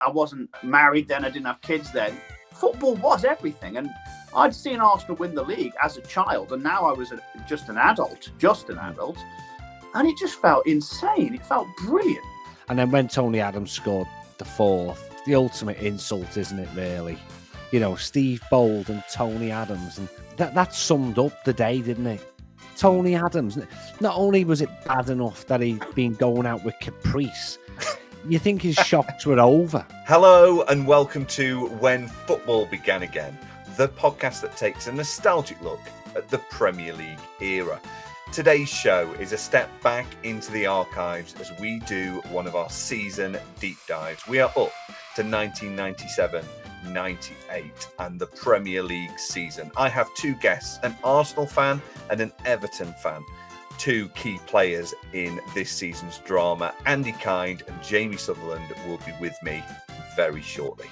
I wasn't married then, I didn't have kids then. Football was everything, and I'd seen Arsenal win the league as a child, and now I was just an adult, and it just felt insane. It felt brilliant. And then when Tony Adams scored the fourth, the ultimate insult, isn't it, really? You know, Steve Bold and Tony Adams, and that summed up the day, didn't it? Tony Adams, not only was it bad enough that he'd been going out with Caprice, you think his shocks were over. Hello and welcome to When Football Began Again, the podcast that takes a nostalgic look at the Premier League era. Today's show is a step back into the archives as we do one of our season deep dives. We are up to 1997-98 and the Premier League season. I have two guests, an Arsenal fan and an Everton fan. Two key players in this season's drama. Andy Kind and Jamie Sutherland will be with me very shortly.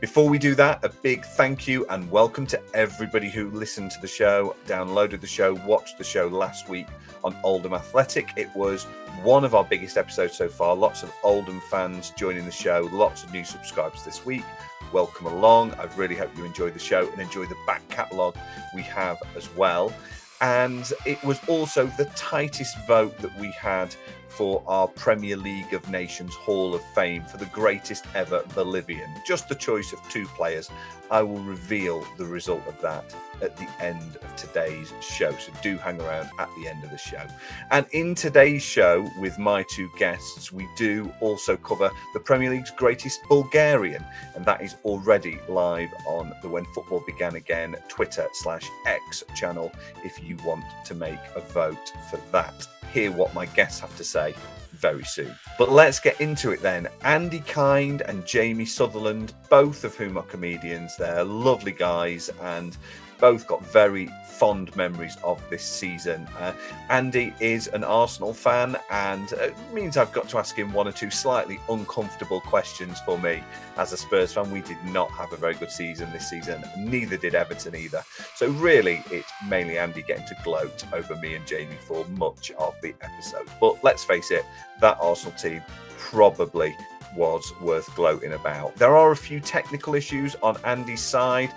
Before we do that, a big thank you and welcome to everybody who listened to the show, downloaded the show, watched the show last week on Oldham Athletic. It was one of our biggest episodes so far. Lots of Oldham fans joining the show, lots of new subscribers this week. Welcome along. I really hope you enjoy the show and enjoy the back catalogue we have as well. And it was also the tightest vote that we had for our Premier League of Nations Hall of Fame for the greatest ever Bolivian. Just the choice of two players. I will reveal the result of that at the end of today's show. So do hang around at the end of the show. And in today's show with my two guests, we do also cover the Premier League's greatest Bulgarian. And that is already live on the When Football Began Again Twitter/X channel if you want to make a vote for that. Hear what my guests have to say very soon. But let's get into it then. Andy Kind and Jamie Sutherland, both of whom are comedians. They're lovely guys and both got very fond memories of this season. Andy is an Arsenal fan, and it means I've got to ask him one or two slightly uncomfortable questions for me. As a Spurs fan, we did not have a very good season this season. Neither did Everton either. So really, it's mainly Andy getting to gloat over me and Jamie for much of the episode. But let's face it, that Arsenal team probably was worth gloating about. There are a few technical issues on Andy's side.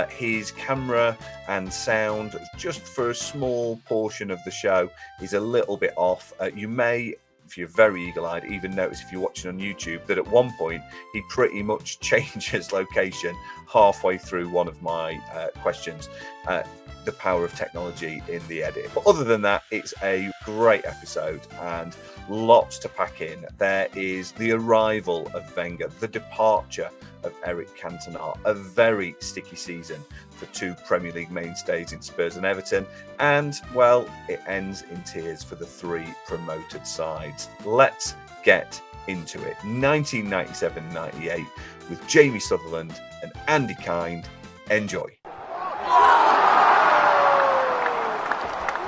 His camera and sound, just for a small portion of the show, is a little bit off. You may, if you're very eagle-eyed, even notice if you're watching on YouTube that at one point he pretty much changes location halfway through one of my questions. The power of technology in the edit. But other than that, it's a great episode and lots to pack in. There is the arrival of Wenger, the departure of Cantona, a very sticky season for two Premier League mainstays in Spurs and Everton, and, well, it ends in tears for the three promoted sides. Let's get into it. 1997-98 with Jamie Sutherland and Andy Kind. Enjoy.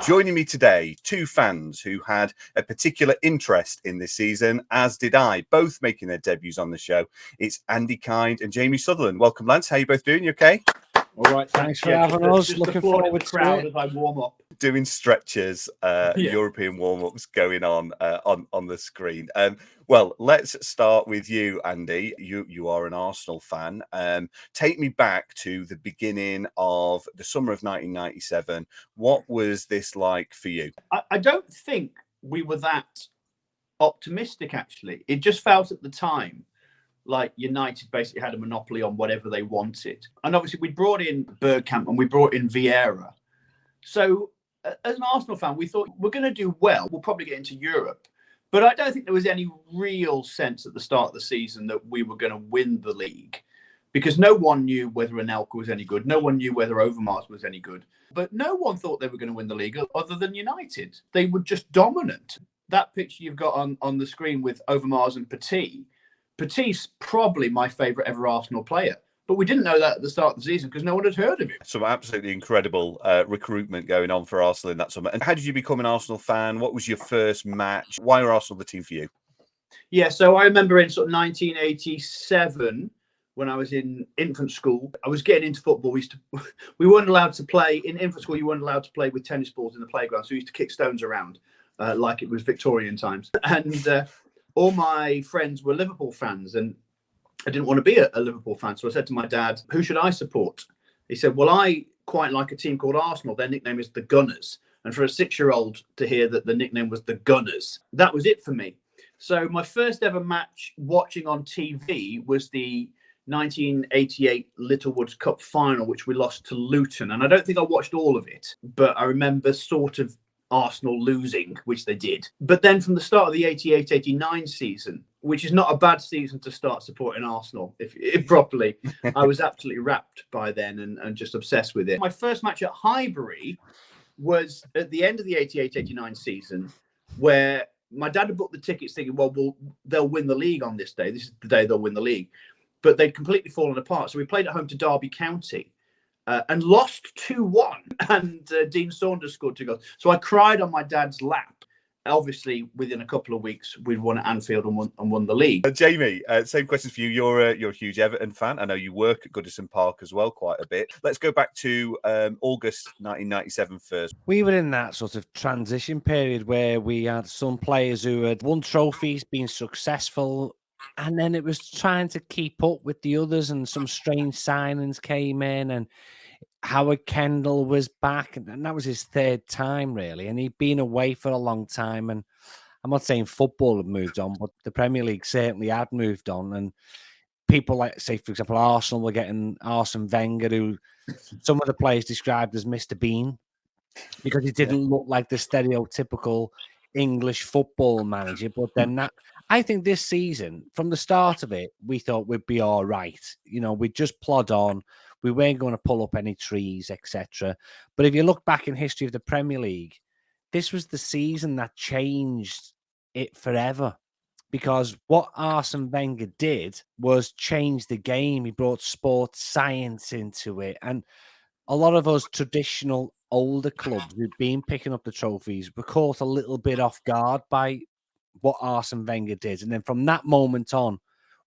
Joining me today, two fans who had a particular interest in this season, as did I, both making their debuts on the show. It's Andy Kind and Jamie Sutherland. Welcome, lads. How are you both doing? You okay? All right, thanks for having us. Looking forward to it. As I warm up. Doing stretches, European warm-ups going on the screen. Well, let's start with you, Andy. You are an Arsenal fan. Take me back to the beginning of the summer of 1997. What was this like for you? I don't think we were that optimistic, actually. It just felt at the time like United basically had a monopoly on whatever they wanted. And obviously we brought in Bergkamp and we brought in Vieira. So as an Arsenal fan, we thought we're going to do well. We'll probably get into Europe. But I don't think there was any real sense at the start of the season that we were going to win the league, because no one knew whether Anelka was any good. No one knew whether Overmars was any good. But no one thought they were going to win the league other than United. They were just dominant. That picture you've got on the screen with Overmars and Petit's probably my favourite ever Arsenal player. But we didn't know that at the start of the season because no one had heard of him. Some absolutely incredible recruitment going on for Arsenal in that summer. And how did you become an Arsenal fan? What was your first match? Why were Arsenal the team for you? Yeah, so I remember in sort of 1987, when I was in infant school, I was getting into football. We weren't allowed to play in infant school. You weren't allowed to play with tennis balls in the playground. So we used to kick stones around like it was Victorian times. And all my friends were Liverpool fans, and I didn't want to be a Liverpool fan. So I said to my dad, who should I support? He said, well, I quite like a team called Arsenal. Their nickname is the Gunners. And for a 6-year-old to hear that the nickname was the Gunners, that was it for me. So my first ever match watching on TV was the 1988 Littlewoods Cup final, which we lost to Luton. And I don't think I watched all of it, but I remember sort of Arsenal losing, which they did. But then from the start of the 88-89 season, which is not a bad season to start supporting Arsenal if properly, I was absolutely wrapped by then and just obsessed with it. My first match at Highbury was at the end of the 88-89 season, where my dad had booked the tickets thinking, well, they'll win the league on this day. This is the day they'll win the league. But they'd completely fallen apart. So we played at home to Derby County and lost 2-1. And Dean Saunders scored 2 goals. So I cried on my dad's lap. Obviously, within a couple of weeks, we'd won at Anfield and won the league. Jamie, same question for you. You're a huge Everton fan. I know you work at Goodison Park as well quite a bit. Let's go back to August 1997 first. We were in that sort of transition period where we had some players who had won trophies, been successful, and then it was trying to keep up with the others, and some strange signings came in, and Howard Kendall was back, and that was his 3rd time, really. And he'd been away for a long time. And I'm not saying football had moved on, but the Premier League certainly had moved on. And people like, say, for example, Arsenal were getting Arsene Wenger, who some of the players described as Mr. Bean, because he didn't look like the stereotypical English football manager. But then I think this season, from the start of it, we thought we'd be all right. You know, we'd just plod on. We weren't going to pull up any trees, etc. But if you look back in history of the Premier League, this was the season that changed it forever. Because what Arsene Wenger did was change the game. He brought sports science into it. And a lot of us traditional older clubs who've been picking up the trophies were caught a little bit off guard by what Arsene Wenger did. And then from that moment on,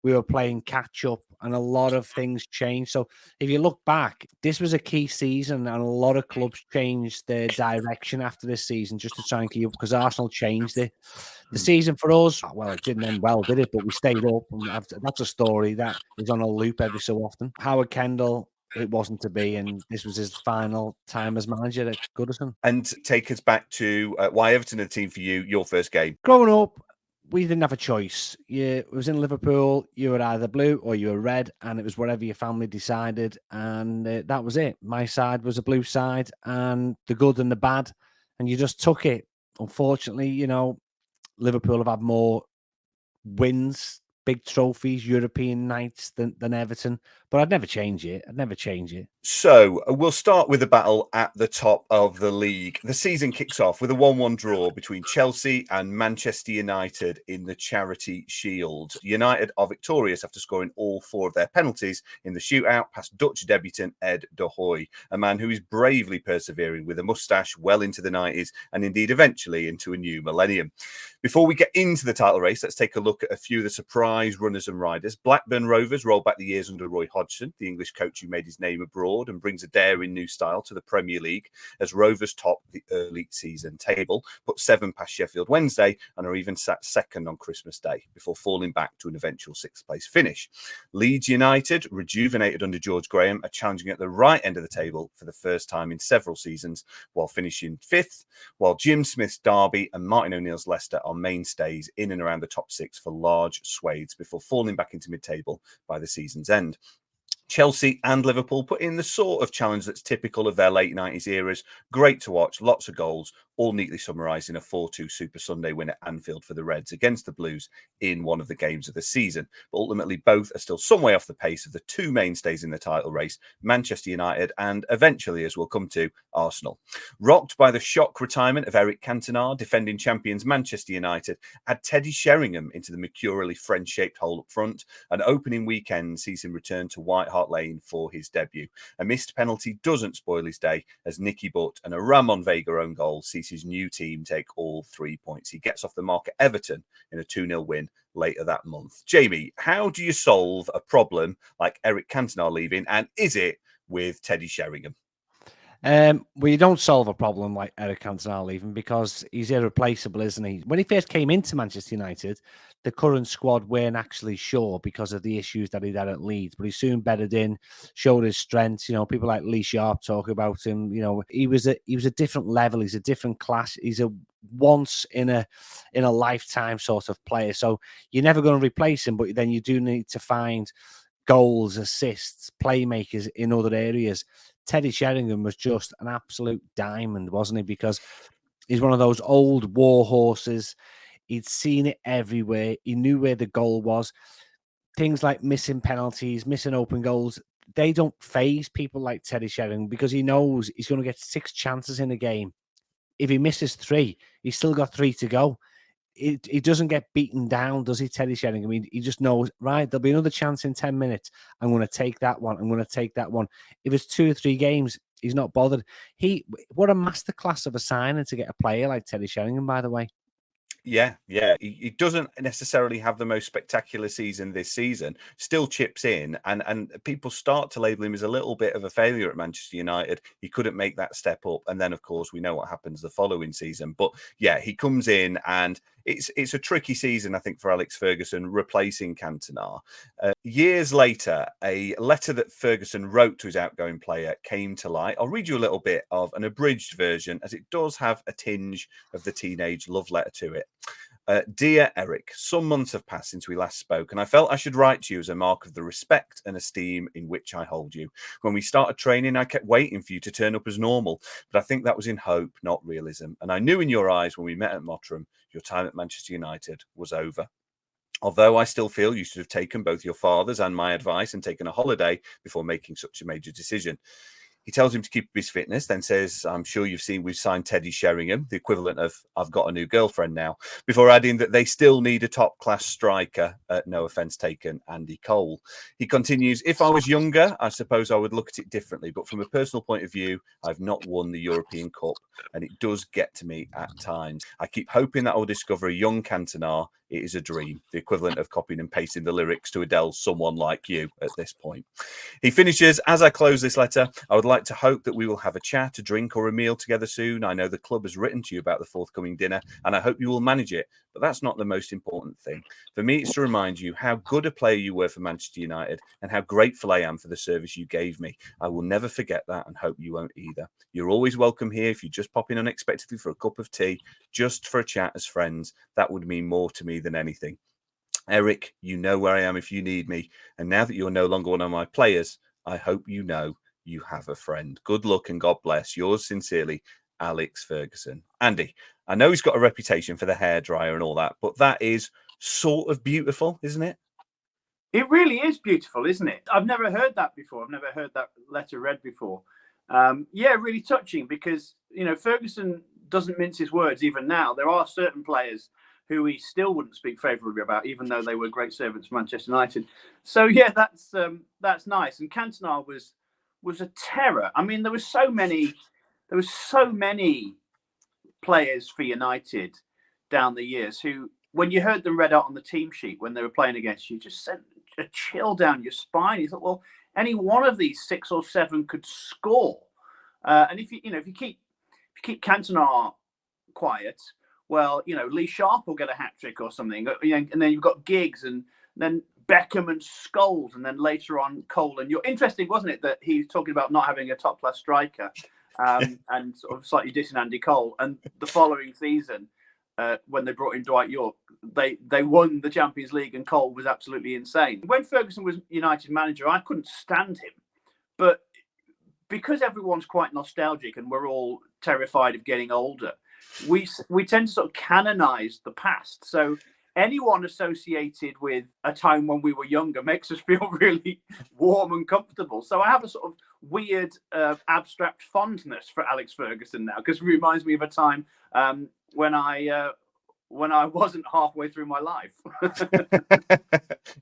we were playing catch up and a lot of things changed. So if you look back, this was a key season and a lot of clubs changed their direction after this season just to try and keep up, because Arsenal changed it. The season for us, well, it didn't end well, did it? But we stayed up. And that's a story that is on a loop every so often. Howard Kendall, it wasn't to be, and this was his final time as manager at Goodison. And take us back to why Everton are the team for you, your first game. Growing up, we didn't have a choice. It was in Liverpool. You were either blue or you were red, and it was whatever your family decided, and that was it. My side was a blue side, and the good and the bad, and you just took it. Unfortunately, you know, Liverpool have had more wins, big trophies, European nights than Everton, but I'd never change it. So we'll start with the battle at the top of the league. The season kicks off with a 1-1 draw between Chelsea and Manchester United in the Charity Shield. United are victorious after scoring all 4 of their penalties in the shootout past Dutch debutant Ed de Hoy, a man who is bravely persevering with a moustache well into the 90s and indeed eventually into a new millennium. Before we get into the title race, let's take a look at a few of the surprise runners and riders. Blackburn Rovers rolled back the years under Roy Hodgson, the English coach who made his name abroad and brings a daring new style to the Premier League, as Rovers top the early season table, put 7 past Sheffield Wednesday, and are even sat second on Christmas Day before falling back to an eventual 6th place finish. Leeds United, rejuvenated under George Graham, are challenging at the right end of the table for the first time in several seasons, while finishing 5th, while Jim Smith's Derby and Martin O'Neill's Leicester are mainstays in and around the top 6 for large swathes before falling back into mid-table by the season's end. Chelsea and Liverpool put in the sort of challenge that's typical of their late 90s eras. Great to watch, lots of goals, all neatly summarised in a 4-2 Super Sunday win at Anfield for the Reds against the Blues in one of the games of the season. But ultimately, both are still some way off the pace of the 2 mainstays in the title race, Manchester United and eventually, as we'll come to, Arsenal. Rocked by the shock retirement of Eric Cantona, defending champions Manchester United add Teddy Sheringham into the mercurially French-shaped hole up front. An opening weekend sees him return to White Hart Lane for his debut. A missed penalty doesn't spoil his day, as Nicky Butt and a Ramon Vega own goal sees his new team take all 3 points. He gets off the mark at Everton in a 2-0 win later that month. Jamie, how do you solve a problem like Eric Cantona leaving, and is it with Teddy Sheringham? Well, you don't solve a problem like Eric Cantona leaving because he's irreplaceable, isn't he? When he first came into Manchester United, the current squad weren't actually sure because of the issues that he'd had at Leeds, but he soon bedded in, showed his strengths. You know, people like Lee Sharp talk about him. You know, he was a different level. He's a different class. He's a once in a lifetime sort of player. So you're never going to replace him, but then you do need to find goals, assists, playmakers in other areas. Teddy Sheringham was just an absolute diamond, wasn't he? Because he's one of those old war horses. He'd seen it everywhere. He knew where the goal was. Things like missing penalties, missing open goals, they don't faze people like Teddy Sheringham because he knows he's going to get 6 chances in a game. If he misses 3, he's still got 3 to go. He doesn't get beaten down, does he, Teddy Sheringham? He just knows, right, there'll be another chance in 10 minutes. I'm going to take that one. I'm going to take that one. If it's 2 or 3 games, he's not bothered. What a masterclass of a signing to get a player like Teddy Sheringham, by the way. Yeah. He doesn't necessarily have the most spectacular season this season, still chips in, and people start to label him as a little bit of a failure at Manchester United. He couldn't make that step up. And then, of course, we know what happens the following season. But yeah, he comes in and it's a tricky season, I think, for Alex Ferguson replacing Cantona. Years later, a letter that Ferguson wrote to his outgoing player came to light. I'll read you a little bit of an abridged version, as it does have a tinge of the teenage love letter to it. Dear Eric, some months have passed since we last spoke, and I felt I should write to you as a mark of the respect and esteem in which I hold you. When we started training, I kept waiting for you to turn up as normal, but I think that was in hope, not realism. And I knew in your eyes when we met at Mottram, your time at Manchester United was over. Although I still feel you should have taken both your father's and my advice and taken a holiday before making such a major decision. He tells him to keep his fitness, then says, I'm sure you've seen we've signed Teddy Sheringham, the equivalent of I've got a new girlfriend now, before adding that they still need a top-class striker, no offence taken, Andy Cole. He continues, if I was younger, I suppose I would look at it differently, but from a personal point of view, I've not won the European Cup, and it does get to me at times. I keep hoping that I'll discover a young Cantona. It is a dream, the equivalent of copying and pasting the lyrics to Adele's Someone Like You at this point. He finishes, as I close this letter, I would like to hope that we will have a chat, a drink or a meal together soon. I know the club has written to you about the forthcoming dinner and I hope you will manage it, but that's not the most important thing. For me, it's to remind you how good a player you were for Manchester United and how grateful I am for the service you gave me. I will never forget that and hope you won't either. You're always welcome here if you just pop in unexpectedly for a cup of tea, just for a chat as friends. That would mean more to me than anything. Eric, you know where I am if you need me. And now that you're no longer one of my players, I hope you know you have a friend. Good luck and God bless. Yours sincerely, Alex Ferguson. Andy, I know he's got a reputation for the hairdryer and all that, but that is sort of beautiful, isn't it? It really is beautiful, isn't it? I've never heard that before. I've never heard that letter read before. Yeah, really touching because, you know, Ferguson doesn't mince his words even now. There are certain players who he still wouldn't speak favourably about, even though they were great servants for Manchester United. So yeah, that's nice. And Cantona was a terror. I mean, there were so many players for United down the years who, when you heard them read out on the team sheet when they were playing against you, just sent a chill down your spine. You thought, well, any one of these 6 or 7 could score. And if you keep Cantona quiet, well, you know, Lee Sharp will get a hat trick or something, and then you've got Giggs and then Beckham and Scholes, and then later on Cole. And you're interesting, wasn't it, that he's talking about not having a top class striker and sort of slightly dissing Andy Cole. And the following season, when they brought in Dwight York, they won the Champions League, and Cole was absolutely insane. When Ferguson was United manager, I couldn't stand him, but because everyone's quite nostalgic and we're all terrified of getting older, we tend to sort of canonize the past. So anyone associated with a time when we were younger makes us feel really warm and comfortable. So I have a sort of weird abstract fondness for Alex Ferguson now, because it reminds me of a time when I when I wasn't halfway through my life.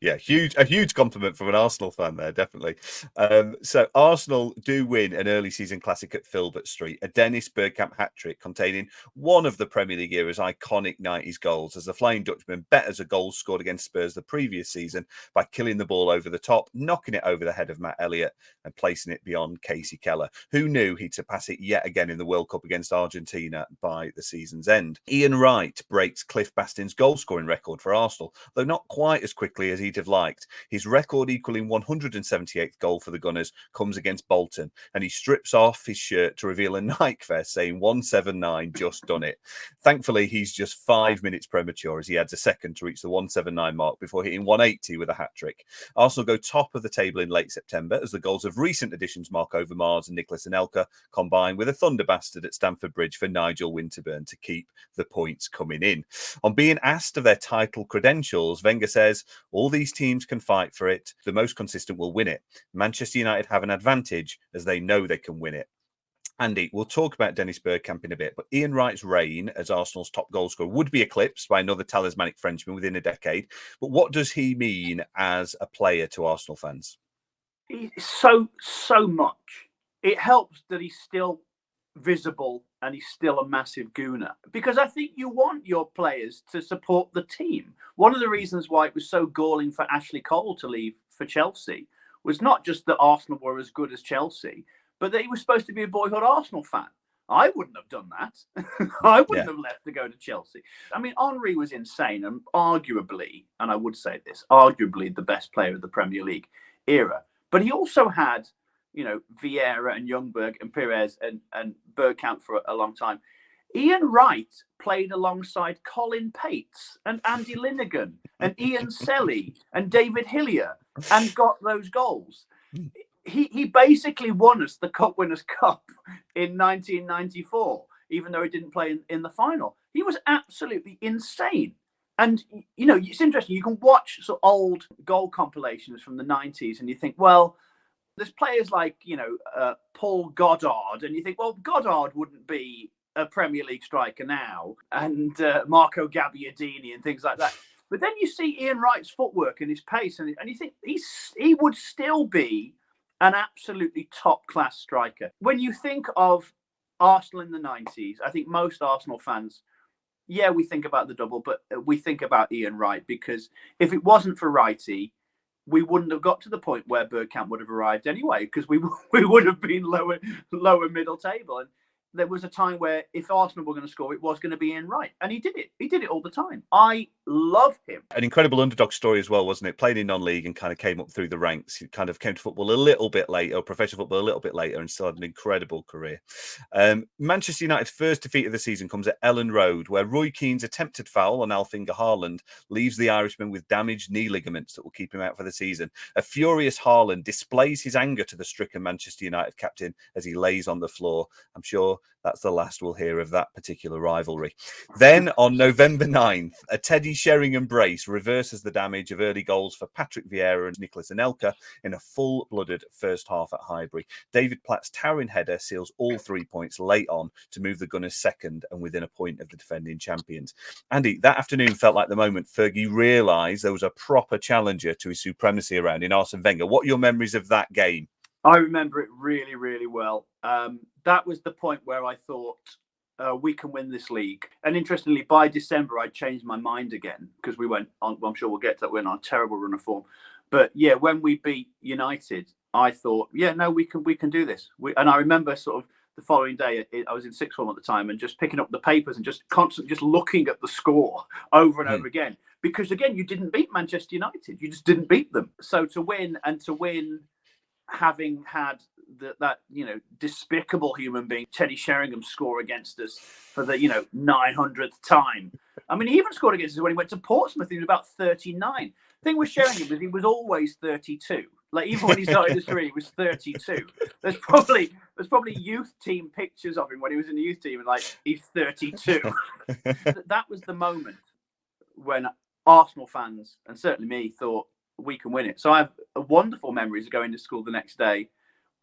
Yeah, a huge compliment from an Arsenal fan there, definitely. So Arsenal do win an early season classic at Filbert Street, a Dennis Bergkamp hat-trick containing one of the Premier League era's iconic 90s goals, as the Flying Dutchman betters a goal scored against Spurs the previous season by killing the ball over the top, knocking it over the head of Matt Elliott and placing it beyond Casey Keller. Who knew he'd surpass it yet again in the World Cup against Argentina by the season's end? Ian Wright breaks Cliff Bastin's goal-scoring record for Arsenal, though not quite as quickly as he'd have liked. His record equaling 178th goal for the Gunners comes against Bolton, and he strips off his shirt to reveal a Nike vest saying 179, just done it. Thankfully, he's just 5 minutes premature, as he adds a second to reach the 179 mark before hitting 180 with a hat-trick. Arsenal go top of the table in late September, as the goals of recent additions Mark Overmars and Nicholas Anelka combine with a thunder bastard at Stamford Bridge for Nigel Winterburn to keep the points coming in. On being asked of their title credentials, Wenger says, all these teams can fight for it. The most consistent will win it. Manchester United have an advantage as they know they can win it. Andy, we'll talk about Dennis Bergkamp in a bit, but Ian Wright's reign as Arsenal's top goalscorer would be eclipsed by another talismanic Frenchman within a decade. But what does he mean as a player to Arsenal fans? He's so much. It helps that he's still visible and he's still a massive gooner, because I think you want your players to support the team. One of the reasons why it was so galling for Ashley Cole to leave for Chelsea was not just that Arsenal were as good as Chelsea, but that he was supposed to be a boyhood Arsenal fan. I wouldn't have done that. I wouldn't have left to go to Chelsea. I mean, Henry was insane and arguably, and I would say this, arguably the best player of the Premier League era. But he also had, you know, Vieira and Ljungberg and Pires and Bergkamp for a long time. Ian Wright played alongside Colin Pates and Andy Linnigan and Ian Selly and David Hillier and got those goals. He basically won us the Cup Winners' Cup in 1994, even though he didn't play in the final. He was absolutely insane. And, you know, it's interesting. You can watch sort of old goal compilations from the 90s and you think, well, there's players like, you know, Paul Goddard, and you think, well, Goddard wouldn't be a Premier League striker now, and Marco Gabbiadini and things like that. But then you see Ian Wright's footwork and his pace, and you think he would still be an absolutely top-class striker. When you think of Arsenal in the 90s, I think most Arsenal fans, we think about the double, but we think about Ian Wright, because if it wasn't for Wrighty, we wouldn't have got to the point where Bergkamp would have arrived anyway, because we would have been lower middle table. And there was a time where if Arsenal were going to score, it was going to be Ian Wright. And he did it. He did it all the time. I love him. An incredible underdog story as well, wasn't it? Played in non-league and kind of came up through the ranks. He kind of came to football a little bit later, or professional football a little bit later, and still had an incredible career. Manchester United's first defeat of the season comes at Ellen Road, where Roy Keane's attempted foul on Alf-Inge Haaland leaves the Irishman with damaged knee ligaments that will keep him out for the season. A furious Haaland displays his anger to the stricken Manchester United captain as he lays on the floor. I'm sure that's the last we'll hear of that particular rivalry. Then on November 9th, a Teddy Sheringham brace reverses the damage of early goals for Patrick Vieira and Nicholas Anelka in a full-blooded first half at Highbury. David Platt's towering header seals all 3 points late on to move the Gunners second and within a point of the defending champions. Andy, that afternoon felt like the moment Fergie realised there was a proper challenger to his supremacy around in Arsene Wenger. What are your memories of that game? I remember it really, really well. That was the point where I thought we can win this league. And interestingly, by December, I changed my mind again, because we went on, I'm sure we'll get to that, we're on a terrible run of form. But yeah, when we beat United, I thought, we can do this. And I remember sort of the following day, I was in sixth form at the time, and just picking up the papers and just constantly just looking at the score over and over again. Because again, you didn't beat Manchester United. You just didn't beat them. So to win, having had that despicable human being Teddy Sheringham score against us for the 900th time. I mean, he even scored against us when he went to Portsmouth. He was about 39. The thing with Sheringham was he was always 32. Like, even when he started his career, he was 32. There's probably youth team pictures of him when he was in the youth team, and like, he's 32. That was the moment when Arsenal fans, and certainly me, thought we can win it. So I have wonderful memories of going to school the next day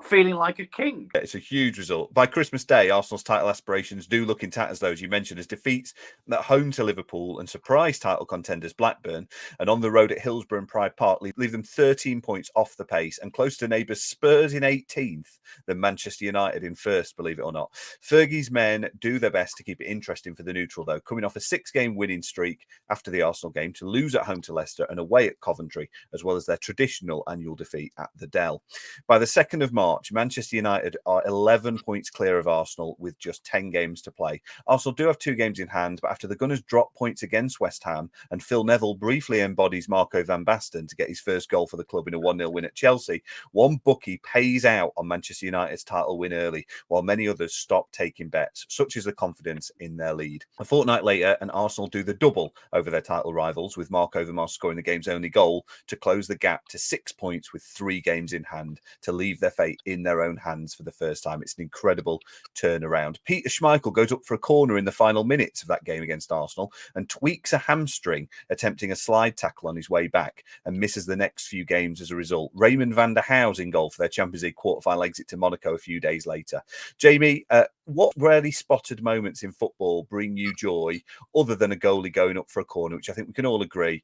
feeling like a king. It's a huge result. By Christmas Day, Arsenal's title aspirations do look in tatters, though, as you mentioned, as defeats at home to Liverpool and surprise title contenders Blackburn, and on the road at Hillsborough and Pride Park leave them 13 points off the pace and close to neighbours Spurs in 18th than Manchester United in first, believe it or not. Fergie's men do their best to keep it interesting for the neutral, though, coming off a 6-game winning streak after the Arsenal game to lose at home to Leicester and away at Coventry, as well as their traditional annual defeat at the Dell. By the 2nd of March, Manchester United are 11 points clear of Arsenal with just 10 games to play. Arsenal do have 2 games in hand, but after the Gunners drop points against West Ham and Phil Neville briefly embodies Marco van Basten to get his first goal for the club in a 1-0 win at Chelsea, one bookie pays out on Manchester United's title win early, while many others stop taking bets. Such is the confidence in their lead. A fortnight later, and Arsenal do the double over their title rivals, with Marc Overmars scoring the game's only goal to close the gap to 6 points with 3 games in hand to leave their fate in their own hands for the first time. It's an incredible turnaround. Peter Schmeichel goes up for a corner in the final minutes of that game against Arsenal and tweaks a hamstring attempting a slide tackle on his way back and misses the next few games as a result. Raymond van der Hau's in goal for their Champions League quarter-final exit to Monaco a few days later. Jamie, what rarely spotted moments in football bring you joy other than a goalie going up for a corner, which I think we can all agree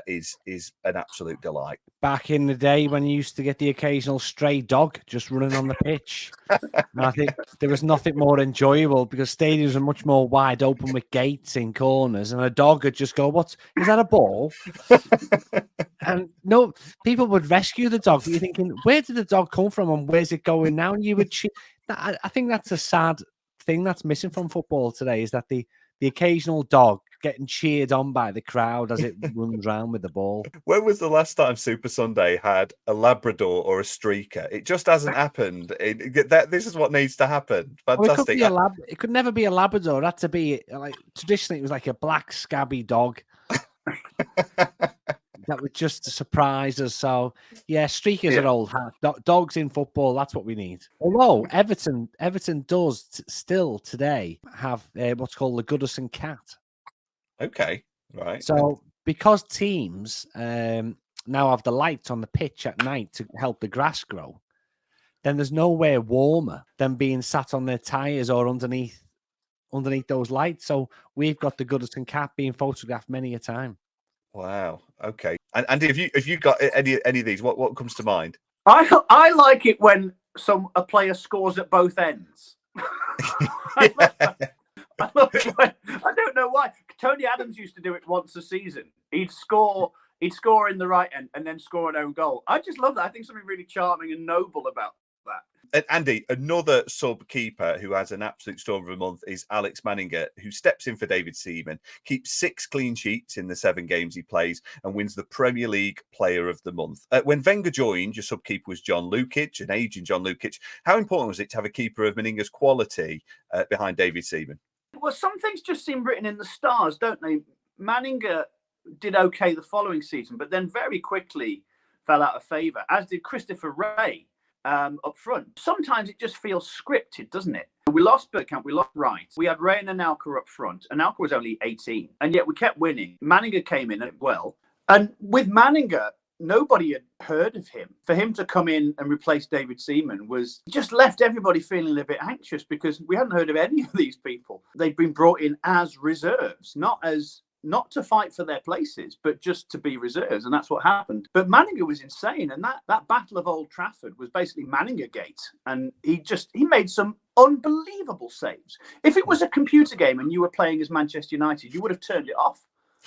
is an absolute delight? Back in the day when you used to get the occasional stray dog just running on the pitch. And I think there was nothing more enjoyable because stadiums are much more wide open with gates in corners, and a dog would just go, is that a ball? And no, people would rescue the dog. But you're thinking, where did the dog come from and where's it going now? And you would I think that's a sad thing that's missing from football today, is that the occasional dog getting cheered on by the crowd as it runs around with the ball. When was the last time Super Sunday had a Labrador or a streaker? It just hasn't happened. This is what needs to happen. Fantastic. Well, it could never be a Labrador. It had to be, like, traditionally it was like a black scabby dog. That would just surprise us. So, yeah, streakers are old hat. Dogs in football, that's what we need. Although Everton does still today have what's called the Goodison Cat. Okay, right. So, because teams now have the lights on the pitch at night to help the grass grow, then there's nowhere warmer than being sat on their tyres or underneath those lights. So, we've got the Goodison Cat being photographed many a time. Wow. Okay. And Andy, have you got any of these? What comes to mind? I like it when a player scores at both ends. I love it when, I don't know why. Tony Adams used to do it once a season. He'd score in the right end and then score an own goal. I just love that. I think something really charming and noble about that. And Andy, another sub-keeper who has an absolute storm of a month is Alex Manninger, who steps in for David Seaman, keeps 6 clean sheets in the 7 games he plays, and wins the Premier League Player of the Month. When Wenger joined, your sub-keeper was John Lukic, an aging John Lukic. How important was it to have a keeper of Manninger's quality behind David Seaman? Well, some things just seem written in the stars, don't they? Manninger did okay the following season, but then very quickly fell out of favour, as did Christopher Wray. Up front. Sometimes it just feels scripted, doesn't it? We lost Bergkamp, we lost Wright. We had Ray and Anelka up front. Anelka was only 18, and yet we kept winning. Manninger came in as well. And with Manninger, nobody had heard of him. For him to come in and replace David Seaman just left everybody feeling a bit anxious because we hadn't heard of any of these people. They'd been brought in as reserves, not to fight for their places, but just to be reserves. And that's what happened. But Manninger was insane. And that Battle of Old Trafford was basically Manninger Gate. And he made some unbelievable saves. If it was a computer game and you were playing as Manchester United, you would have turned it off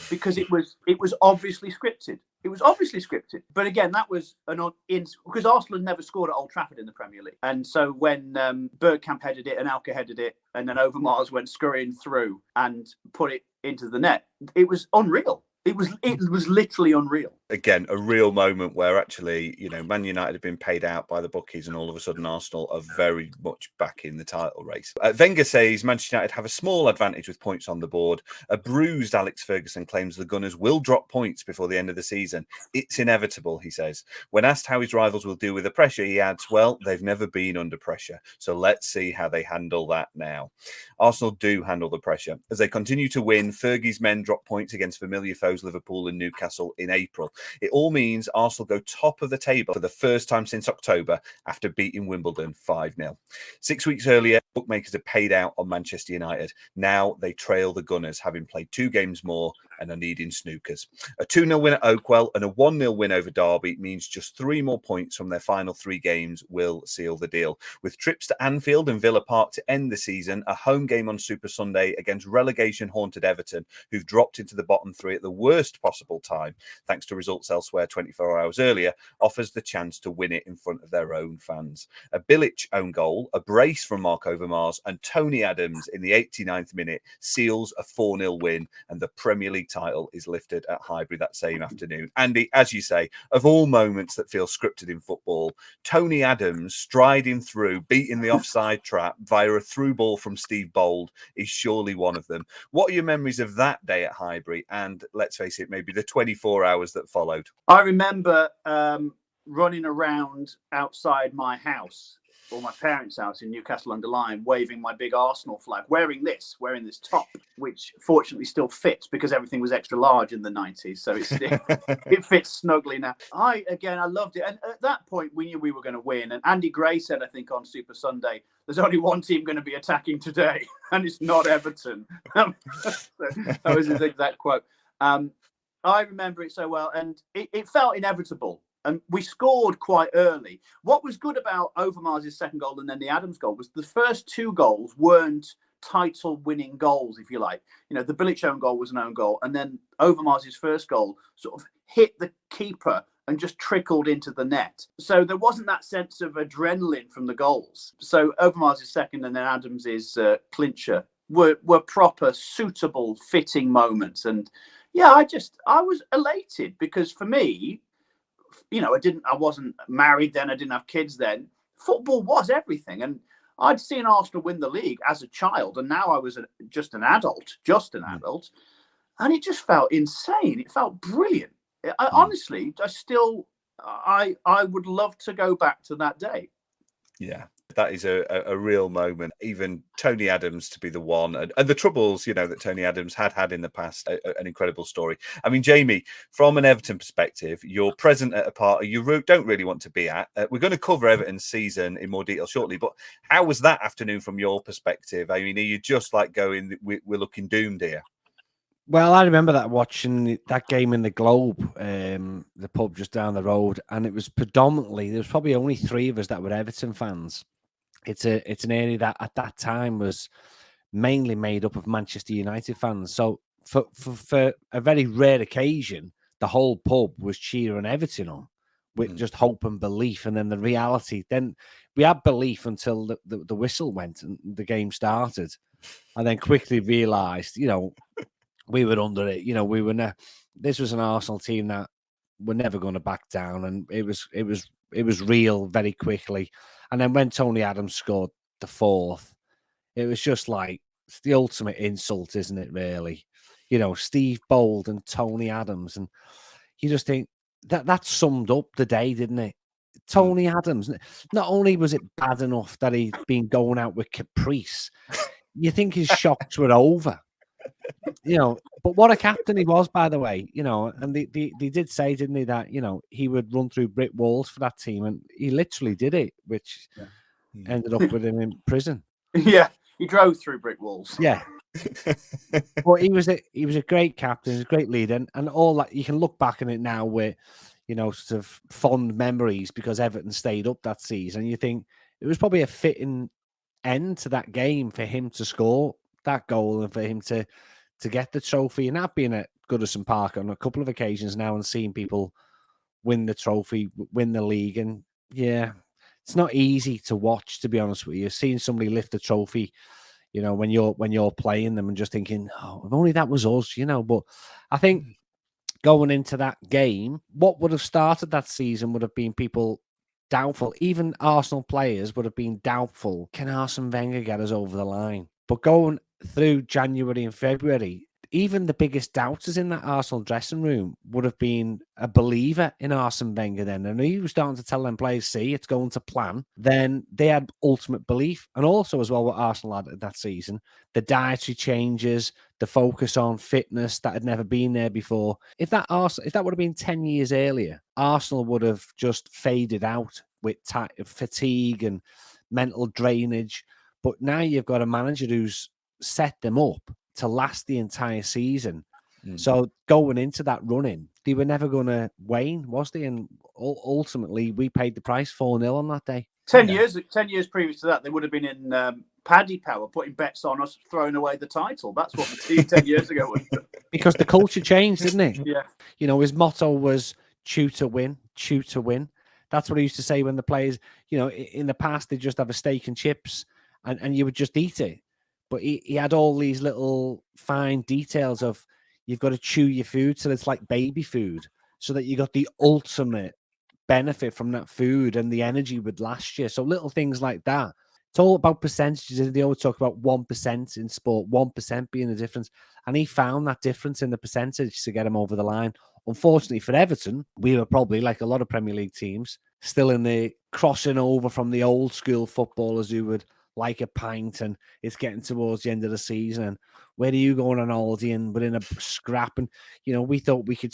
because it was obviously scripted. It was obviously scripted. But again, that was because Arsenal had never scored at Old Trafford in the Premier League. And so when Bergkamp headed it and Anelka headed it, and then Overmars went scurrying through and put it into the net, it was unreal. It was literally unreal. Again, a real moment where actually, Man United have been paid out by the bookies and all of a sudden Arsenal are very much back in the title race. Wenger says Manchester United have a small advantage with points on the board. A bruised Alex Ferguson claims the Gunners will drop points before the end of the season. It's inevitable, he says. When asked how his rivals will deal with the pressure, he adds, well, they've never been under pressure. So let's see how they handle that now. Arsenal do handle the pressure. As they continue to win, Fergie's men drop points against familiar foes close Liverpool and Newcastle in April. It all means Arsenal go top of the table for the first time since October after beating Wimbledon 5-0. 6 weeks earlier, bookmakers had paid out on Manchester United. Now they trail the Gunners, having played 2 games more and are needing snookers. A 2-0 win at Oakwell and a 1-0 win over Derby means just 3 more points from their final 3 games will seal the deal. With trips to Anfield and Villa Park to end the season, a home game on Super Sunday against relegation-haunted Everton, who've dropped into the bottom 3 at the worst possible time, thanks to results elsewhere 24 hours earlier, offers the chance to win it in front of their own fans. A Bilic own goal, a brace from Mark Overmars, and Tony Adams in the 89th minute seals a 4-0 win, and the Premier League title is lifted at Highbury that same afternoon. Andy, as you say, of all moments that feel scripted in football, Tony Adams striding through, beating the offside trap via a through ball from Steve Bold is surely one of them. What are your memories of that day at Highbury and, let's face it, maybe the 24 hours that followed? I remember running around outside my house, or my parents' house in Newcastle under Lyme, waving my big Arsenal flag, wearing this top, which fortunately still fits because everything was extra large in the 90s. So it fits snugly now. I loved it. And at that point, we knew we were going to win. And Andy Gray said, I think on Super Sunday, there's only one team going to be attacking today, and it's not Everton. That was his exact quote. I remember it so well, and it felt inevitable. And we scored quite early. What was good about Overmars' second goal and then the Adams goal was the first 2 goals weren't title-winning goals, if you like. You know, the Bilic own goal was an own goal, and then Overmars' first goal sort of hit the keeper and just trickled into the net. So there wasn't that sense of adrenaline from the goals. So Overmars' second and then Adams' clincher were proper, suitable, fitting moments. And yeah, I was elated because for me, you know, I wasn't married then. I didn't have kids then. Football was everything. And I'd seen Arsenal win the league as a child. And now I was just an adult. And it just felt insane. It felt brilliant. Honestly, I would love to go back to that day. Yeah. That is a real moment. Even Tony Adams to be the one, and the troubles, you know, that Tony Adams had in the past, an incredible story. I mean, Jamie, from an Everton perspective, you're present at a party you don't really want to be at. We're going to cover Everton's season in more detail shortly, but how was that afternoon from your perspective? I mean, are you just like going, we're looking doomed here? Well, I remember watching that game in the Globe, the pub just down the road, and it was predominantly, there was probably only 3 of us that were Everton fans. It's an area that at that time was mainly made up of Manchester United fans. So for a very rare occasion, the whole pub was cheering Everton on with just hope and belief. And then the reality, then we had belief until the whistle went and the game started, and then quickly realised, you know, we were under it. You know, this was an Arsenal team that were never going to back down, and it was real very quickly. And then when Tony Adams scored the 4th, it was just like, it's the ultimate insult, isn't it, really? You know, Steve Bold and Tony Adams. And you just think that summed up the day, didn't it? Tony Adams, not only was it bad enough that he'd been going out with Caprice, you think his shocks were over. You know, but what a captain he was, by the way, you know, and they did say, didn't they, that, you know, he would run through brick walls for that team, and he literally did it, which ended up with him in prison. Yeah, he drove through brick walls. Yeah. But he was a great captain, he was a great leader, and all that, you can look back on it now with, you know, sort of fond memories because Everton stayed up that season. You think it was probably a fitting end to that game for him to score that goal and for him to get the trophy. And I've been at Goodison Park on a couple of occasions now and seen people win the trophy, win the league. And yeah, it's not easy to watch, to be honest with you. Seeing somebody lift the trophy, you know, when you're playing them and just thinking, oh, if only that was us, you know. But I think going into that game, what would have started that season would have been people doubtful. Even Arsenal players would have been doubtful. Can Arsene Wenger get us over the line? But going through January and February, even the biggest doubters in that Arsenal dressing room would have been a believer in Arsene Wenger then. And he was starting to tell them players, see, it's going to plan. Then they had ultimate belief. And also as well what Arsenal had that season, the dietary changes, the focus on fitness that had never been there before. If that would have been 10 years earlier, Arsenal would have just faded out with fatigue and mental drainage. But now you've got a manager who's set them up to last the entire season. So going into that run-in, they were never going to wane, was they? And ultimately, we paid the price 4-0 on that day. 10 years previous to that, they would have been in Paddy Power, putting bets on us throwing away the title. That's what the team 10 years ago was. Because the culture changed, didn't it? Yeah. You know, his motto was chew to win, chew to win. That's what he used to say when the players, you know, in the past, they just have a steak and chips and you would just eat it. But he had all these little fine details of you've got to chew your food till it's like baby food so that you got the ultimate benefit from that food and the energy would last you. So little things like that. It's all about percentages. They always talk about 1% in sport, 1% being the difference. And he found that difference in the percentage to get him over the line. Unfortunately for Everton, we were probably, like a lot of Premier League teams, still in the crossing over from the old school footballers who would like a pint and it's getting towards the end of the season. And where are you going on holiday? And we're in a scrap. And, you know, we thought we could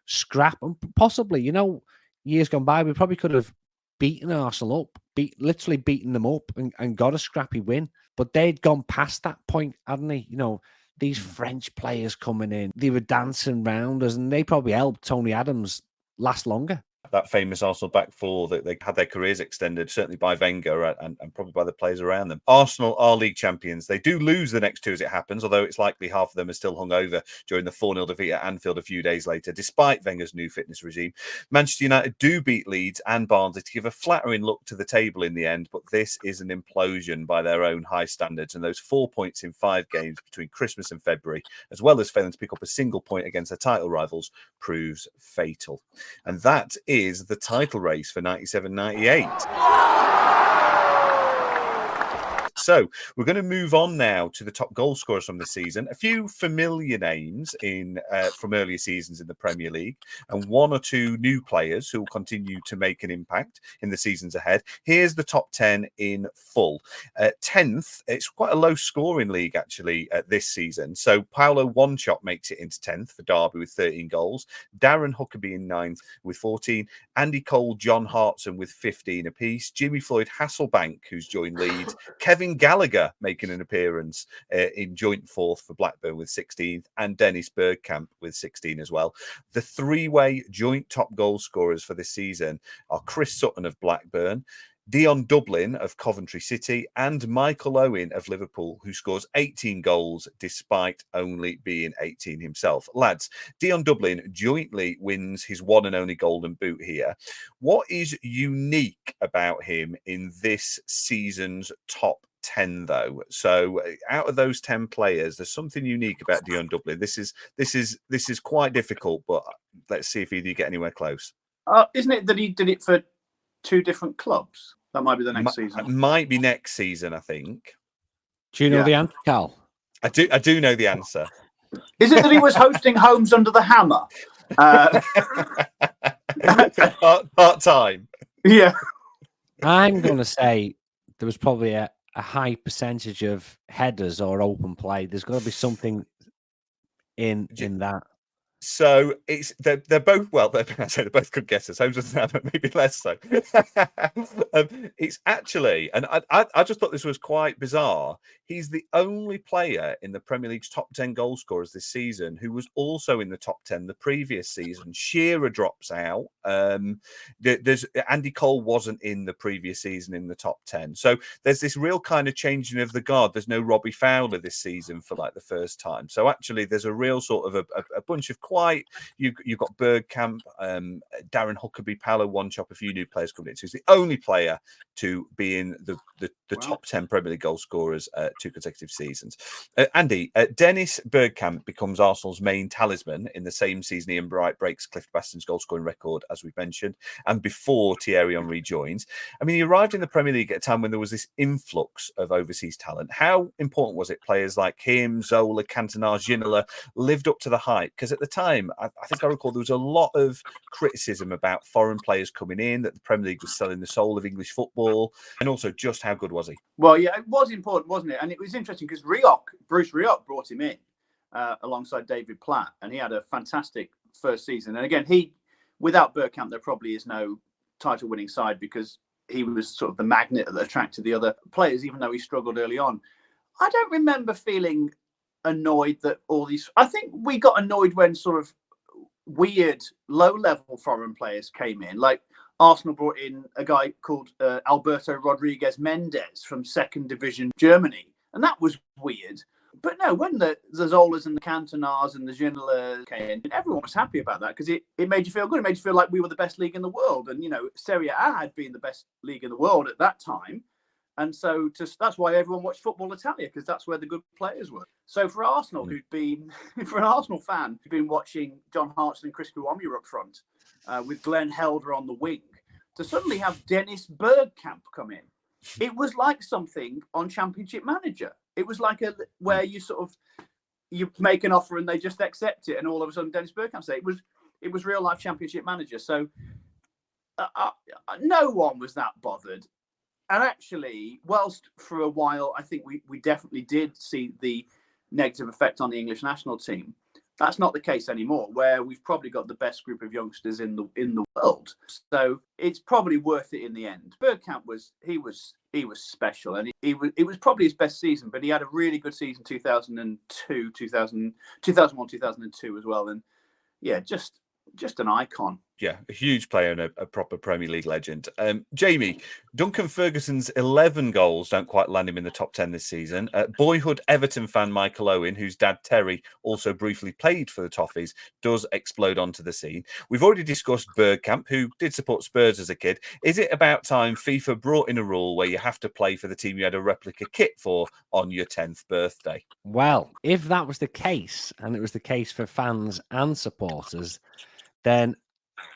scrap and possibly, you know, years gone by, we probably could have beaten Arsenal up, literally beaten them up and got a scrappy win. But they'd gone past that point, hadn't they? You know, these French players coming in, they were dancing round us and they probably helped Tony Adams last longer. That famous Arsenal back four that they had their careers extended, certainly by Wenger and probably by the players around them. Arsenal are league champions. They do lose the next two as it happens, although it's likely half of them are still hung over during the 4-0 defeat at Anfield a few days later, despite Wenger's new fitness regime. Manchester United do beat Leeds and Barnsley to give a flattering look to the table in the end, but this is an implosion by their own high standards, and those 4 points in 5 games between Christmas and February, as well as failing to pick up a single point against their title rivals, proves fatal. And that is the title race for 97-98. So we're going to move on now to the top goal scorers from the season. A few familiar names from earlier seasons in the Premier League, and 1 or 2 new players who will continue to make an impact in the seasons ahead. Here's the top 10 in full. 10th, it's quite a low scoring league actually this season. So Paolo Wanchop makes it into 10th for Derby with 13 goals. Darren Huckabee in 9th with 14. Andy Cole, John Hartson with 15 apiece. Jimmy Floyd Hasselbank, who's joined Leeds. Kevin Gallagher making an appearance in joint 4th for Blackburn with 16th, and Dennis Bergkamp with 16 as well. The 3-way joint top goal scorers for this season are Chris Sutton of Blackburn, Dion Dublin of Coventry City, and Michael Owen of Liverpool, who scores 18 goals despite only being 18 himself. Lads, Dion Dublin jointly wins his one and only golden boot here. What is unique about him in this season's top 10 though? So out of those 10 players, there's something unique about Dion Dublin. This is quite difficult, but let's see if you get anywhere close. Isn't it that he did it for 2 different clubs? That might be the next season. It might be next season, I think. Do you know the answer, Cal? I do know the answer. Is it that he was hosting Homes Under the Hammer? Part-time. Yeah. I'm going to say there was probably a high percentage of headers or open play. There's got to be something in that. So they're both, well, they're both good guesses. Homes Under the Hammer, maybe less so. It's actually, and I just thought this was quite bizarre. He's the only player in the Premier League's top 10 goal scorers this season who was also in the top 10 the previous season. Shearer drops out. There's Andy Cole wasn't in the previous season in the top 10. So there's this real kind of changing of the guard. There's no Robbie Fowler this season for like the first time. So actually there's a real sort of a bunch of quite, you've got Bergkamp, Darren Huckabee, Paolo Wanchop, a few new players coming in. So he's the only player to be in the top 10 Premier League goal scorers 2 consecutive seasons. Andy, Dennis Bergkamp becomes Arsenal's main talisman in the same season Ian Bright breaks Cliff Baston's goal scoring record, as we've mentioned, and before Thierry Henry joins. I mean, he arrived in the Premier League at a time when there was this influx of overseas talent. How important was it players like him, Zola, Cantona, Ginola lived up to the hype? Because at the time, I think I recall there was a lot of criticism about foreign players coming in, that the Premier League was selling the soul of English football, and also just how good was he? Well, yeah, it was important, wasn't it? And it was interesting because Bruce Rioch brought him in. alongside David Platt, and he had a fantastic first season. And again, without Bergkamp, there probably is no title-winning side because he was sort of the magnet that attracted the other players, even though he struggled early on. I don't remember feeling annoyed that all these... I think we got annoyed when sort of weird, low-level foreign players came in. Like Arsenal brought in a guy called Alberto Rodriguez Mendes from 2nd Division Germany, and that was weird. But no, when the Zolas and the Cantonas and the Ginola came in, everyone was happy about that because it made you feel good. It made you feel like we were the best league in the world. And, Serie A had been the best league in the world at that time. And so that's why everyone watched Football Italia, because that's where the good players were. So for Arsenal, for an Arsenal fan who'd been watching John Hartson and Chris Kiwami up front with Glenn Helder on the wing, to suddenly have Dennis Bergkamp come in, it was like something on Championship Manager. It was like where you make an offer and they just accept it, and all of a sudden Dennis Bergkamp said it was real life Championship Manager. So no one was that bothered. And actually, whilst for a while I think we definitely did see the negative effect on the English national team, that's not the case anymore, where we've probably got the best group of youngsters in the world. So it's probably worth it in the end. Bergkamp was special, and it was probably his best season, but he had a really good season 2002, 2001, 2002 as well. And yeah, just an icon. Yeah, a huge player and a proper Premier League legend. Jamie, Duncan Ferguson's 11 goals don't quite land him in the top 10 this season. Boyhood Everton fan Michael Owen, whose dad Terry also briefly played for the Toffees, does explode onto the scene. We've already discussed Bergkamp, who did support Spurs as a kid. Is it about time FIFA brought in a rule where you have to play for the team you had a replica kit for on your 10th birthday? Well, if that was the case, and it was the case for fans and supporters, then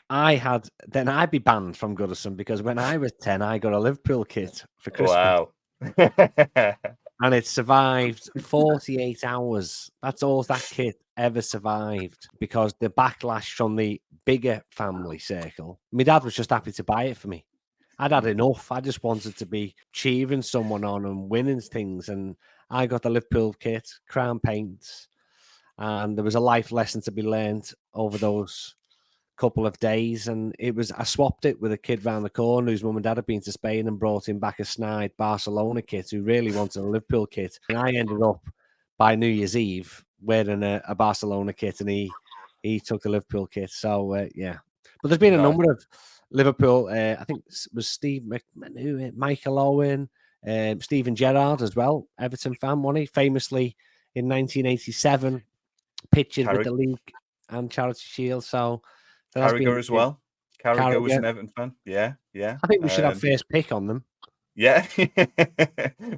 I'd be banned from Goodison, because when I was 10, I got a Liverpool kit for Christmas. Wow. And it survived 48 hours. That's all that kit ever survived, because the backlash from the bigger family circle. My dad was just happy to buy it for me. I'd had enough. I just wanted to be cheering someone on and winning things. And I got the Liverpool kit, crown paints, and there was a life lesson to be learned over those couple of days. And I swapped it with a kid round the corner whose mum and dad had been to Spain and brought him back a snide Barcelona kit, who really wanted a Liverpool kit. And I ended up by New Year's Eve wearing a Barcelona kit, and he took the Liverpool kit. So yeah, but there's been a number of Liverpool. I think it was Michael Owen, Steven Gerrard as well, Everton fan, wasn't he? Famously in 1987, pictured with the league and Charity Shield. So Carragher as well. Carragher was an Everton fan. Yeah. I think we should have first pick on them. Yeah.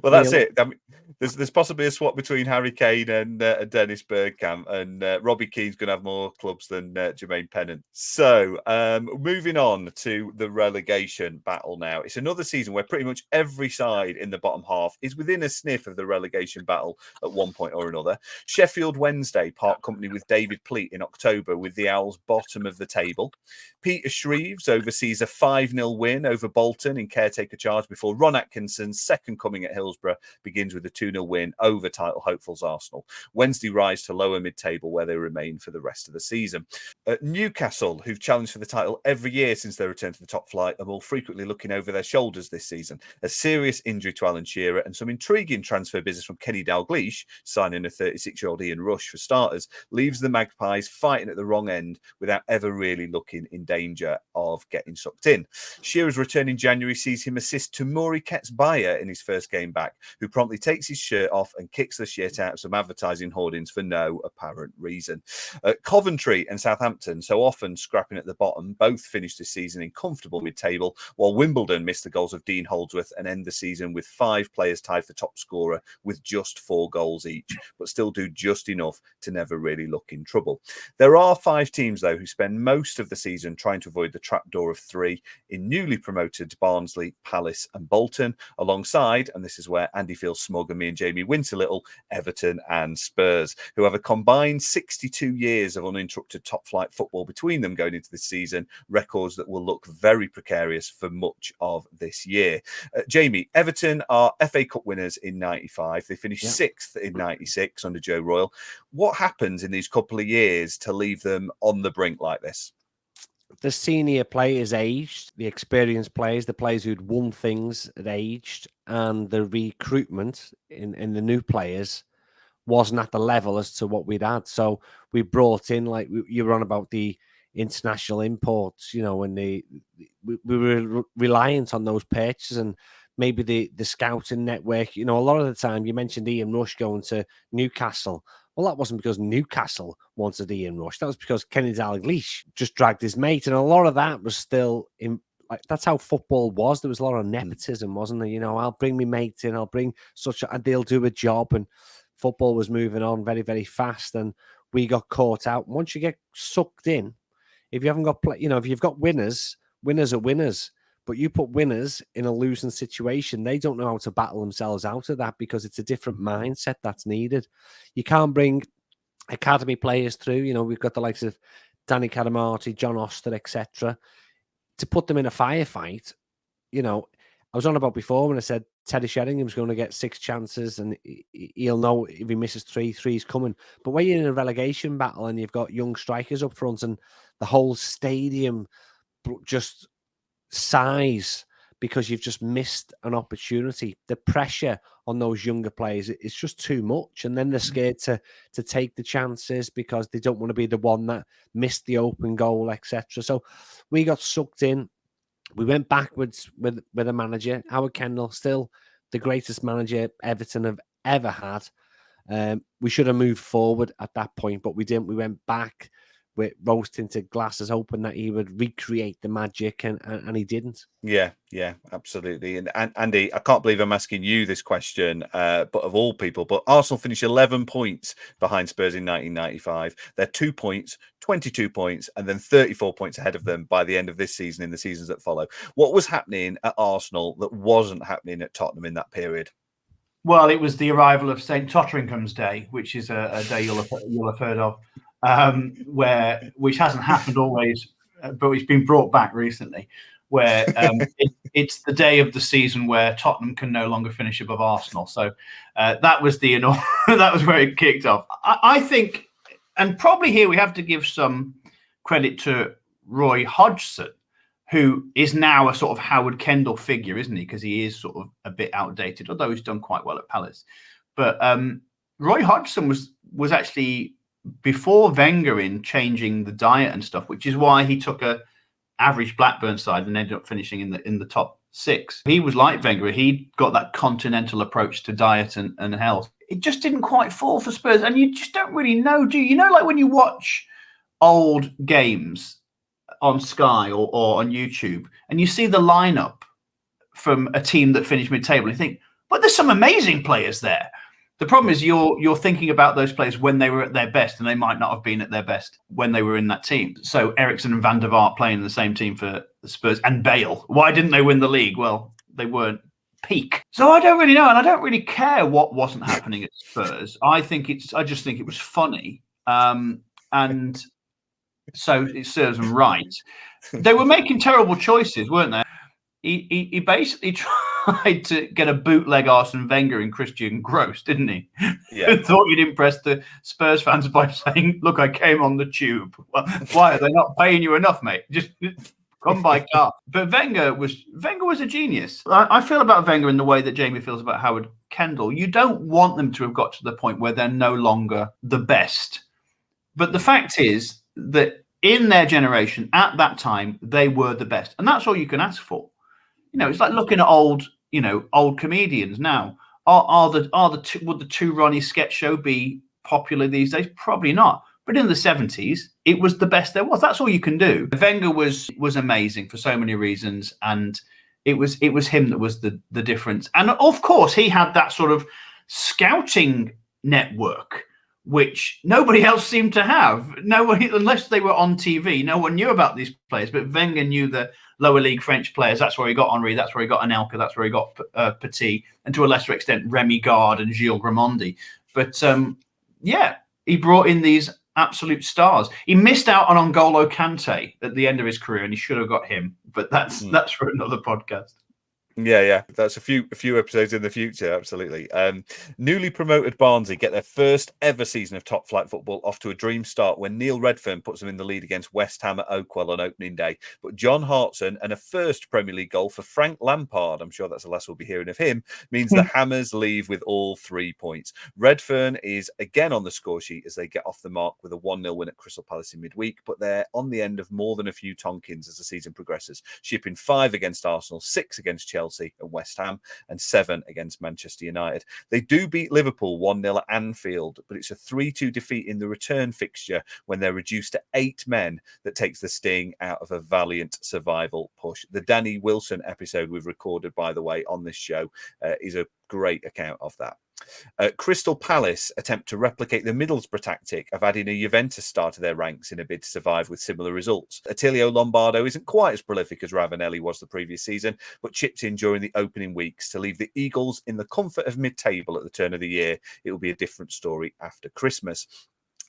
Well, that's it. I mean, there's possibly a swap between Harry Kane and Dennis Bergkamp, and Robbie Keane's going to have more clubs than Jermaine Pennant. So moving on to the relegation battle now. It's another season where pretty much every side in the bottom half is within a sniff of the relegation battle at one point or another. Sheffield Wednesday part company with David Pleat in October with the Owls bottom of the table. Peter Shreves oversees a 5-0 win over Bolton in caretaker charge before Ron Atkinson's second coming at Hillsborough begins with a 2-0 win over title hopefuls Arsenal. Wednesday rise to lower mid-table where they remain for the rest of the season. Newcastle, who've challenged for the title every year since their return to the top flight, are more frequently looking over their shoulders this season. A serious injury to Alan Shearer and some intriguing transfer business from Kenny Dalglish, signing a 36-year-old Ian Rush for starters, leaves the Magpies fighting at the wrong end without ever really looking in danger of getting sucked in. Shearer's return in January sees him assist Temuri Ketsbaia in his first game back, who promptly takes his shirt off and kicks the shit out of some advertising hoardings for no apparent reason. Coventry and Southampton, so often scrapping at the bottom, both finished this season in comfortable mid-table, while Wimbledon missed the goals of Dean Holdsworth and end the season with 5 players tied for top scorer with just 4 goals each, but still do just enough to never really look in trouble. There are 5 teams, though, who spend most of the season trying to avoid the trapdoor of 3 in newly promoted Barnsley, Palace and Bolton. Bolton, alongside, and this is where Andy feels smug and me and Jamie wince a little, Everton and Spurs, who have a combined 62 years of uninterrupted top-flight football between them going into this season, records that will look very precarious for much of this year. Jamie, Everton are FA Cup winners in 95. They finished 6th in 96 under Joe Royle. What happens in these couple of years to leave them on the brink like this? The senior players aged, the experienced players, the players who'd won things had aged, and the recruitment in the new players wasn't at the level as to what we'd had. So we brought in, like you were on about the international imports, you know, and we were reliant on those purchases, and maybe the scouting network. You know, a lot of the time you mentioned Ian Rush going to Newcastle. Well, that wasn't because Newcastle wanted Ian Rush. That was because Kenny Dalglish just dragged his mate. And a lot of that was still in, like, that's how football was. There was a lot of nepotism, wasn't there? You know, I'll bring my mate in, I'll bring and they'll do a job. And football was moving on very, very fast. And we got caught out. Once you get sucked in, if you haven't got, if you've got winners, winners are winners. But you put winners in a losing situation, they don't know how to battle themselves out of that, because it's a different mindset that's needed. You can't bring academy players through. You know, we've got the likes of Danny Cadamarti, John Oster, etc. To put them in a firefight. You know, I was on about before when I said Teddy Sheringham's going to get 6 chances and he'll know if he misses 3, 3's coming. But when you're in a relegation battle and you've got young strikers up front and the whole stadium just size because you've just missed an opportunity, the pressure on those younger players is just too much, and then they're scared to take the chances because they don't want to be the one that missed the open goal, etc. So we got sucked in. We went backwards with a manager. Howard Kendall, still the greatest manager Everton have ever had. We should have moved forward at that point, but we didn't. We went back with rose-tinted glasses, hoping that he would recreate the magic, and he didn't. Yeah, absolutely. And Andy, I can't believe I'm asking you this question, but of all people, but Arsenal finished 11 points behind Spurs in 1995. They're 2 points, 22 points, and then 34 points ahead of them by the end of this season in the seasons that follow. What was happening at Arsenal that wasn't happening at Tottenham in that period? Well, it was the arrival of St. Totteringham's Day, which is a day you'll have heard of. Which hasn't happened always, but it's been brought back recently, where it's the day of the season where Tottenham can no longer finish above Arsenal. So that was that was where it kicked off. I think, and probably here we have to give some credit to Roy Hodgson, who is now a sort of Howard Kendall figure, isn't he? Because he is sort of a bit outdated, although he's done quite well at Palace. But Roy Hodgson was actually before Wenger in changing the diet and stuff, which is why he took a average Blackburn side and ended up finishing in the top 6. He was like Wenger. He got that continental approach to diet and health. It just didn't quite fall for Spurs. And you just don't really know, do you? You know, like when you watch old games on Sky or on YouTube and you see the lineup from a team that finished mid-table, you think, but there's some amazing players there. The problem is you're thinking about those players when they were at their best, and they might not have been at their best when they were in that team. So Eriksson and Van der Vaart playing in the same team for the Spurs, and Bale. Why didn't they win the league? Well, they weren't peak. So I don't really know, and I don't really care what wasn't happening at Spurs. I just think it was funny, and so it serves them right. They were making terrible choices, weren't they? He basically tried to get a bootleg Arsene Wenger in Christian Gross, didn't he? Yeah. Thought he'd impress the Spurs fans by saying, "Look, I came on the tube." Well, why are they not paying you enough, mate? Just come by car. But Wenger was a genius. I feel about Wenger in the way that Jamie feels about Howard Kendall. You don't want them to have got to the point where they're no longer the best. But the fact is that in their generation, at that time, they were the best, and that's all you can ask for. You know, it's like looking at old comedians now. Would the Two Ronnie sketch show be popular these days? Probably not. But in the 70s, it was the best there was. That's all you can do. Wenger was amazing for so many reasons, and it was him that was the difference. And of course, he had that sort of scouting network which nobody else seemed to have. Nobody, unless they were on TV, no one knew about these players. But Wenger knew the lower league French players. That's where he got Henry. That's where he got Anelka. That's where he got Petit, and to a lesser extent, Remy Gard and Gilles Grimandi. But he brought in these absolute stars. He missed out on N'Golo Kante at the end of his career, and he should have got him. But that's for another podcast. Yeah. That's a few episodes in the future, absolutely. Newly promoted Barnsley get their first ever season of top flight football off to a dream start when Neil Redfern puts them in the lead against West Ham at Oakwell on opening day. But John Hartson and a first Premier League goal for Frank Lampard, I'm sure that's the last we'll be hearing of him, means the Hammers leave with all 3 points. Redfern is again on the score sheet as they get off the mark with a 1-0 win at Crystal Palace in midweek, but they're on the end of more than a few Tonkins as the season progresses, shipping 5 against Arsenal, 6 against Chelsea and West Ham, and 7 against Manchester United. They do beat Liverpool 1-0 at Anfield, but it's a 3-2 defeat in the return fixture when they're reduced to 8 men that takes the sting out of a valiant survival push. The Danny Wilson episode we've recorded, by the way, on this show is a great account of that. Crystal Palace attempt to replicate the Middlesbrough tactic of adding a Juventus star to their ranks in a bid to survive with similar results. Attilio Lombardo isn't quite as prolific as Ravanelli was the previous season, but chipped in during the opening weeks to leave the Eagles in the comfort of mid-table at the turn of the year. It will be a different story after Christmas.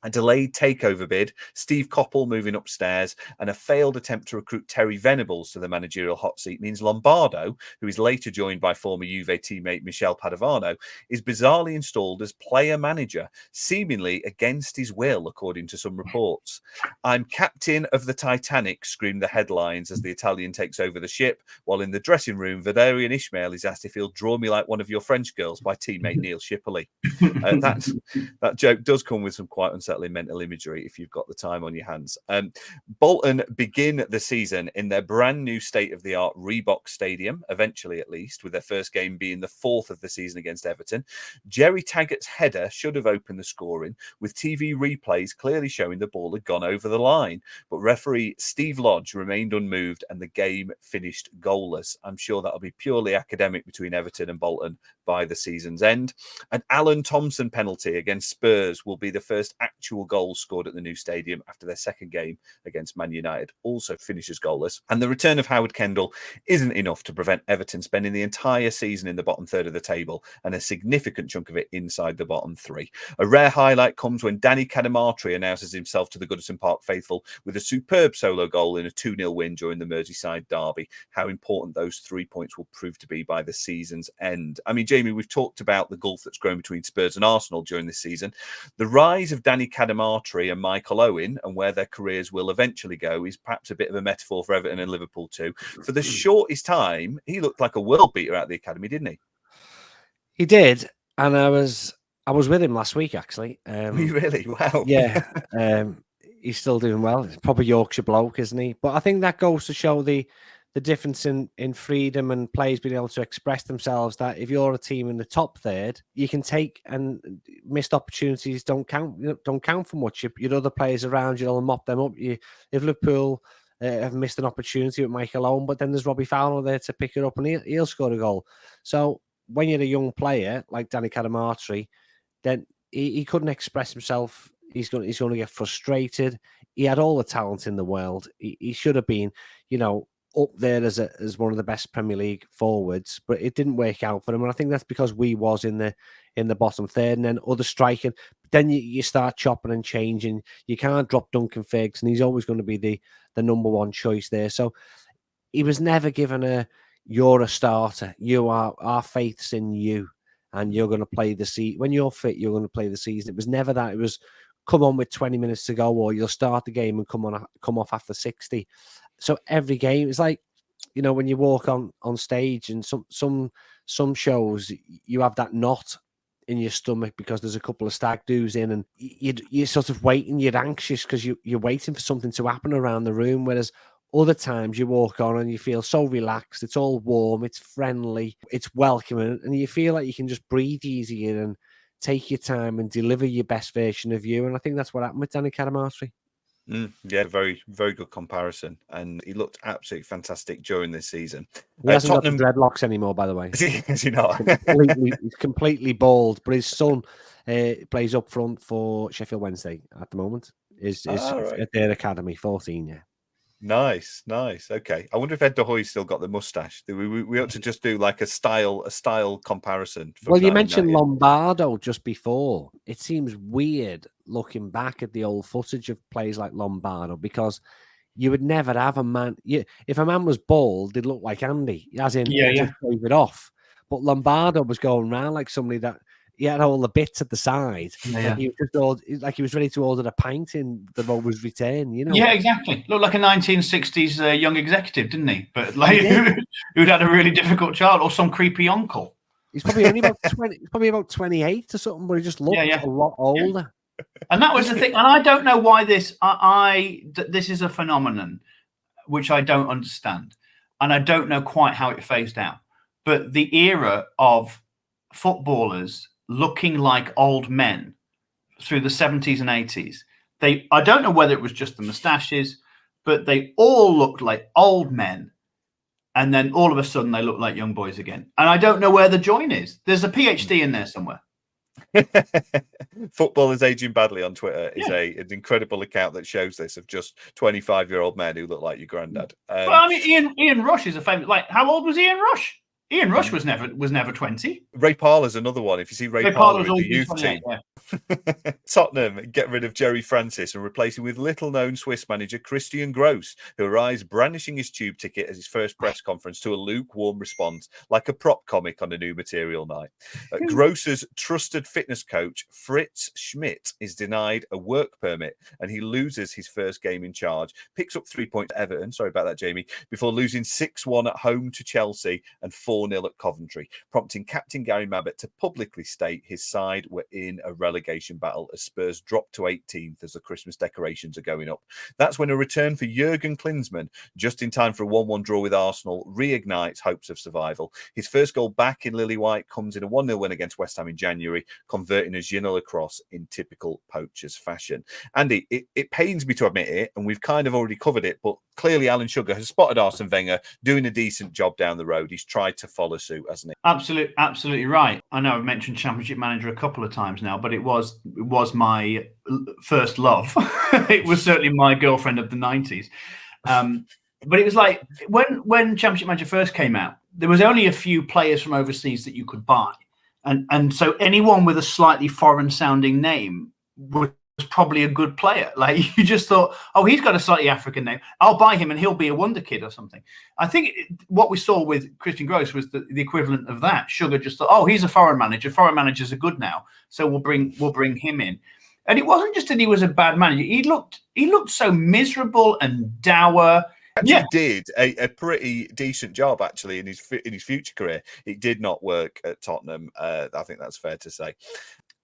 A delayed takeover bid, Steve Coppell moving upstairs, and a failed attempt to recruit Terry Venables to the managerial hot seat means Lombardo, who is later joined by former Juve teammate Michel Padovano, is bizarrely installed as player manager, seemingly against his will, according to some reports. "I'm captain of the Titanic," scream the headlines as the Italian takes over the ship, while in the dressing room, Valérien Ismaël is asked if he'll draw me like one of your French girls by teammate Neil Shipperley. That joke does come with some quite unsettling mental imagery if you've got the time on your hands. Bolton begin the season in their brand new state-of-the-art Reebok Stadium, eventually at least, with their first game being the 4th of the season against Everton. Jerry Taggart's header should have opened the scoring, with TV replays clearly showing the ball had gone over the line. But referee Steve Lodge remained unmoved and the game finished goalless. I'm sure that'll be purely academic between Everton and Bolton by the season's end. An Alan Thompson penalty against Spurs will be the first actual goal scored at the new stadium after their second game against Man United, also finishes goalless. And the return of Howard Kendall isn't enough to prevent Everton spending the entire season in the bottom third of the table and a significant chunk of it inside the bottom 3. A rare highlight comes when Danny Cadamarteri announces himself to the Goodison Park faithful with a superb solo goal in a 2-0 win during the Merseyside derby. How important those 3 points will prove to be by the season's end. I mean, Jamie, we've talked about the gulf that's grown between Spurs and Arsenal during this season. The rise of Danny Cadamarteri and Michael Owen and where their careers will eventually go is perhaps a bit of a metaphor for Everton and Liverpool too. For the shortest time, he looked like a world beater out of the academy, didn't he? He did, and I was with him last week actually. Really? Wow. Yeah, he's still doing well. He's probably Yorkshire bloke, isn't he? But I think that goes to show the difference in freedom and players being able to express themselves, that if you're a team in the top third, you can take, and missed opportunities don't count for much. Your other players around you will mop them up. If Liverpool have missed an opportunity with Michael Owen, but then there's Robbie Fowler there to pick it up and he'll score a goal. So when you're a young player like Danny Cadamarteri, then he couldn't express himself. He's going to get frustrated. He had all the talent in the world. He should have been, up there as one of the best Premier League forwards, but it didn't work out for him. And I think that's because we was in the bottom third, and then other striking. Then you start chopping and changing. You can't drop Duncan Ferguson. He's always going to be the number one choice there. So he was never given you're a starter. Our faith's in you, and you're going to play the season. When you're fit, you're going to play the season. It was never that. It was come on with 20 minutes to go, or you'll start the game and come off after 60. So every game, it's like, when you walk on stage, and some shows you have that knot in your stomach because there's a couple of stag doos in, and you're sort of waiting, you're anxious because you're waiting for something to happen around the room. Whereas other times you walk on and you feel so relaxed, it's all warm, it's friendly, it's welcoming, and you feel like you can just breathe easier and take your time and deliver your best version of you. And I think that's what happened with Danny Cadamarteri. Yeah, very, very good comparison. And he looked absolutely fantastic during this season. He hasn't Tottenham... got the dreadlocks anymore, by the way. Is he not? He's completely bald. But his son plays up front for Sheffield Wednesday at the moment. Is right. at their academy, 14, yeah. Nice. Okay. I wonder if Ed De Hoy's still got the mustache. We ought to just do like a style comparison. Well, you mentioned Lombardo just before. It seems weird looking back at the old footage of players like Lombardo, because you would never have a man. If a man was bald, they'd look like Andy, as in just shave it off. But Lombardo was going around like somebody that he had all the bits at the side. Like he was he was ready to order a pint in the Rovers return. Yeah, exactly. Looked like a 1960s young executive, didn't he? But like who'd had a really difficult child, or some creepy uncle. He's probably only about 20. He's probably about 28 or something, but he just looked a lot older. And that was the thing. And I don't know why this. This is a phenomenon which I don't understand, and I don't know quite how it phased out. But the era of footballers looking like old men through the 70s and 80s, I don't know whether it was just the moustaches, but they all looked like old men, and then all of a sudden they look like young boys again. And I don't know where the join is. There's a PhD in there somewhere. Footballers Aging Badly on Twitter is an incredible account that shows this, of just 25-year-old men who look like your granddad. Well, I mean, Ian Rush is a famous. Like, how old was Ian Rush? Ian Rush was never 20. Ray Parler's another one. If you see Ray Parler in the youth team. Yeah. Tottenham get rid of Jerry Francis and replace him with little-known Swiss manager Christian Gross, who arrives brandishing his tube ticket at his first press conference to a lukewarm response, like a prop comic on a new material night. Gross's trusted fitness coach, Fritz Schmidt, is denied a work permit, and he loses his first game in charge, picks up 3 points at Everton, sorry about that, Jamie, before losing 6-1 at home to Chelsea and 4-0 at Coventry, prompting captain Gary Mabbott to publicly state his side were in a relegation battle as Spurs dropped to 18th as the Christmas decorations are going up. That's when a return for Jurgen Klinsmann, just in time for a 1-1 draw with Arsenal, reignites hopes of survival. His first goal back in Lily White comes in a 1-0 win against West Ham in January, converting a Ginola cross in typical poachers fashion. Andy, it pains me to admit it, and we've kind of already covered it, but clearly Alan Sugar has spotted Arsene Wenger doing a decent job down the road. He's tried to follow suit, hasn't he? Absolutely right. I know I've mentioned Championship Manager a couple of times now, but it was my first love. It was certainly my girlfriend of the 90s. But it was like when Championship Manager first came out, there was only a few players from overseas that you could buy. And so anyone with a slightly foreign sounding name was probably a good player. Like, you just thought, oh, he's got a slightly African name, I'll buy him and he'll be a wonder kid or something. I think what we saw with Christian Gross was the equivalent of that. Sugar just thought, oh, he's a foreign manager. Foreign managers are good now, so we'll bring him in. And it wasn't just that he was a bad manager. He looked so miserable and dour. He did a pretty decent job actually in his future career. It did not work at Tottenham. I think that's fair to say.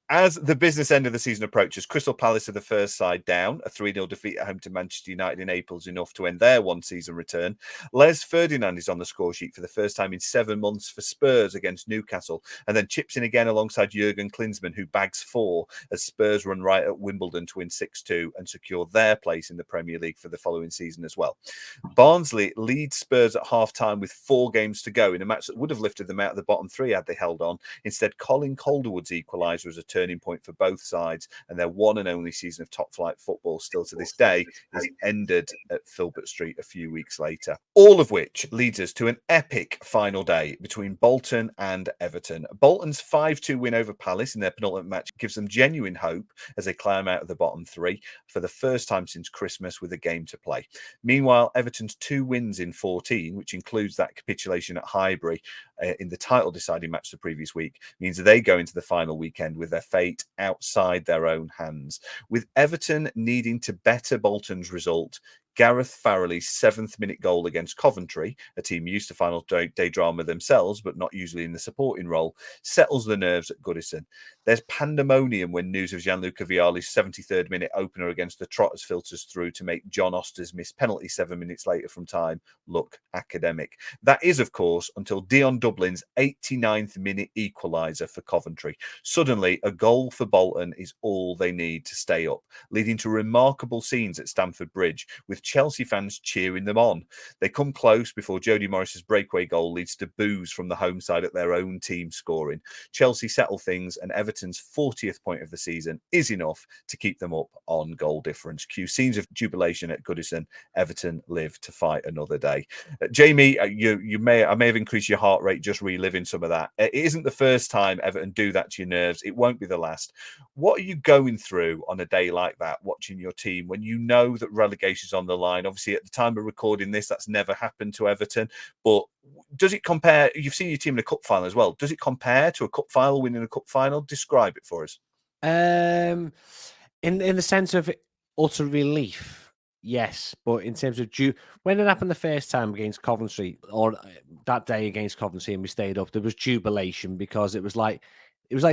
As the business end of the season approaches, Crystal Palace are the first side down. A 3-0 defeat at home to Manchester United in April is enough to end their one-season return. Les Ferdinand is on the score sheet for the first time in 7 months for Spurs against Newcastle, and then chips in again alongside Jurgen Klinsmann, who bags 4 as Spurs run right at Wimbledon to win 6-2 and secure their place in the Premier League for the following season as well. Barnsley leads Spurs at half-time with 4 games to go in a match that would have lifted them out of the bottom 3 had they held on. Instead, Colin Calderwood's equaliser was a turning point for both sides, and their one and only season of top flight football still to this day is ended at Filbert Street a few weeks later. All of which leads us to an epic final day between Bolton and Everton. Bolton's 5-2 win over Palace in their penultimate match gives them genuine hope as they climb out of the bottom 3 for the first time since Christmas with a game to play. Meanwhile, Everton's 2 wins in 14, which includes that capitulation at Highbury in the title deciding match the previous week, means they go into the final weekend with their fate outside their own hands. With Everton needing to better Bolton's result, Gareth Farrelly's 7th-minute goal against Coventry, a team used to final day drama themselves, but not usually in the supporting role, settles the nerves at Goodison. There's pandemonium when news of Gianluca Vialli's 73rd minute opener against the Trotters filters through to make John Oster's missed penalty 7 minutes later from time look academic. That is, of course, until Dion Dublin's 89th minute equaliser for Coventry. Suddenly, a goal for Bolton is all they need to stay up, leading to remarkable scenes at Stamford Bridge, with Chelsea fans cheering them on. They come close before Jody Morris's breakaway goal leads to boos from the home side at their own team scoring. Chelsea settle things, and Everton's 40th point of the season is enough to keep them up on goal difference. Cue scenes of jubilation at Goodison. Everton live to fight another day. Jamie, I may have increased your heart rate just reliving some of that. It isn't the first time Everton do that to your nerves. It won't be the last. What are you going through on a day like that, watching your team, when you know that relegation is on the line? Obviously, at the time of recording this, that's never happened to Everton. But does it compare? You've seen your team in a cup final as well. Does it compare to a cup final, winning a cup final? Describe it for us. In the sense of utter relief, yes. But in terms of when it happened the first time against Coventry, or that day against Coventry, and we stayed up, there was jubilation, because it was like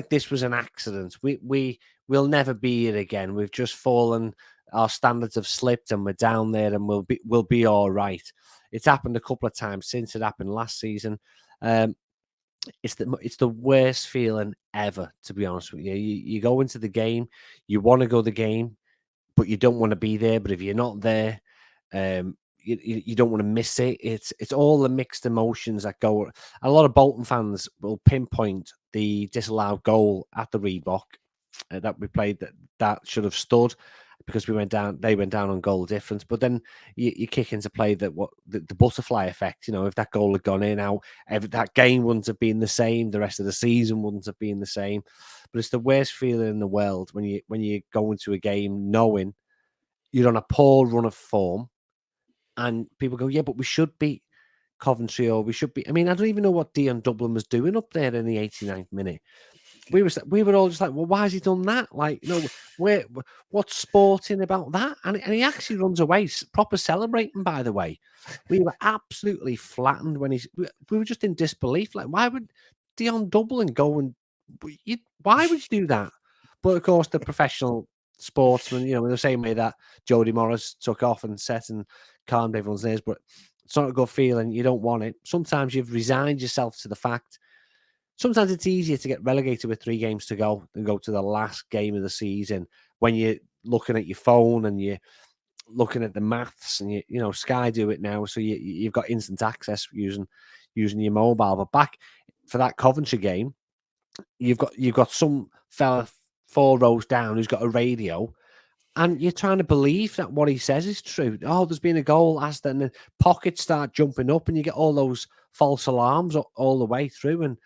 this was an accident. We'll never be here again. We've just fallen. Our standards have slipped, and we're down there, and we'll be all right. It's happened a couple of times since it happened last season. It's the worst feeling ever, to be honest with you. You go into the game, you want to go the game, but you don't want to be there. But if you're not there, you don't want to miss it. It's all the mixed emotions that go. A lot of Bolton fans will pinpoint the disallowed goal at the Reebok that we played that should have stood, because we went down. They went down on goal difference. But then you kick into play the butterfly effect. You know, if that goal had gone in, that game wouldn't have been the same. The rest of the season wouldn't have been the same. But it's the worst feeling in the world when you go into a game knowing you're on a poor run of form, and people go, yeah, but we should beat Coventry, or we should be. I mean, I don't even know what Dion Dublin was doing up there in the 89th minute. We were all just like, well, why has he done that? Like, you know, what's sporting about that? And he actually runs away, proper celebrating, by the way. We were absolutely flattened when we were just in disbelief. Like, why would Dion Dublin go and why would you do that? But of course, the professional sportsman, you know, in the same way that Jody Morris took off and set and calmed everyone's nerves, but it's not a good feeling. You don't want it. Sometimes you've resigned yourself to the fact. Sometimes it's easier to get relegated with 3 games to go than go to the last game of the season when you're looking at your phone and you're looking at the maths, and you know, Sky do it now, so you've got instant access using your mobile. But back for that Coventry game, you've got some fella 4 rows down who's got a radio, and you're trying to believe that what he says is true. Oh, there's been a goal, and then pockets start jumping up, and you get all those false alarms all the way through, and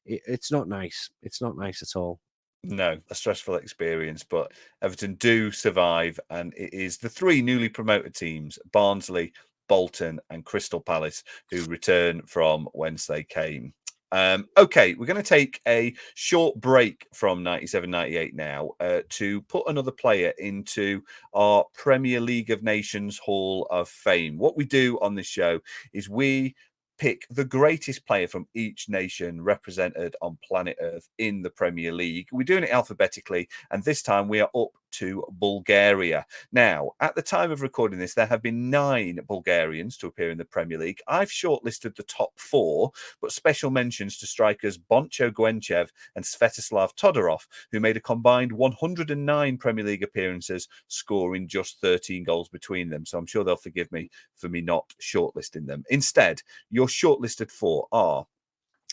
it's not nice. It's not nice at all. No, a stressful experience, but Everton do survive, and it is the 3 newly promoted teams, Barnsley, Bolton and Crystal Palace, who return from whence they came. Okay, we're going to take a short break from 97-98 now to put another player into our Premier League of Nations Hall of Fame. What we do on this show is we pick the greatest player from each nation represented on planet Earth in the Premier League. We're doing it alphabetically, and this time we are up to Bulgaria. Now, at the time of recording this, there have been 9 Bulgarians to appear in the Premier League. I've shortlisted the top 4, but special mentions to strikers Boncho Guenchev and Svetoslav Todorov, who made a combined 109 Premier League appearances, scoring just 13 goals between them. So I'm sure they'll forgive me for me not shortlisting them. Instead, your shortlisted 4 are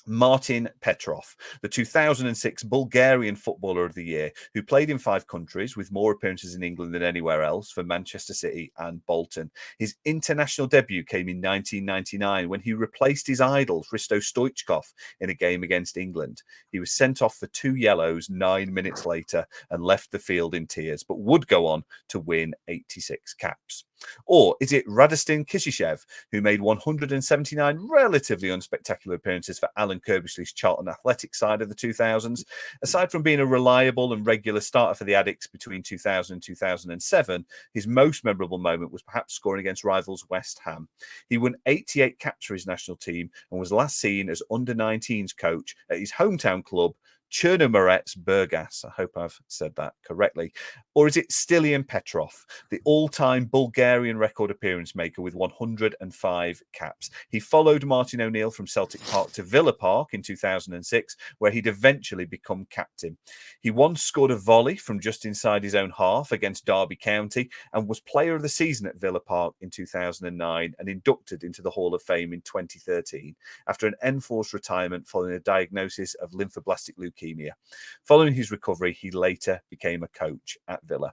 Martin Petrov, the 2006 Bulgarian Footballer of the Year, who played in 5 countries with more appearances in England than anywhere else for Manchester City and Bolton. His international debut came in 1999 when he replaced his idol, Hristo Stoichkov, in a game against England. He was sent off for 2 yellows 9 minutes later and left the field in tears, but would go on to win 86 caps. Or is it Radostin Kishishev, who made 179 relatively unspectacular appearances for Alan Kirbishley's Charlton Athletic side of the 2000s? Aside from being a reliable and regular starter for the Addicts between 2000 and 2007, his most memorable moment was perhaps scoring against rivals West Ham. He won 88 caps for his national team and was last seen as under-19s coach at his hometown club, Chernomorets Burgas. I hope I've said that correctly. Or is it Stilian Petrov, the all-time Bulgarian record appearance maker with 105 caps? He followed Martin O'Neill from Celtic Park to Villa Park in 2006, where he'd eventually become captain. He once scored a volley from just inside his own half against Derby County and was player of the season at Villa Park in 2009 and inducted into the Hall of Fame in 2013 after an enforced retirement following a diagnosis of lymphoblastic leukemia. Following his recovery, he later became a coach at Villa.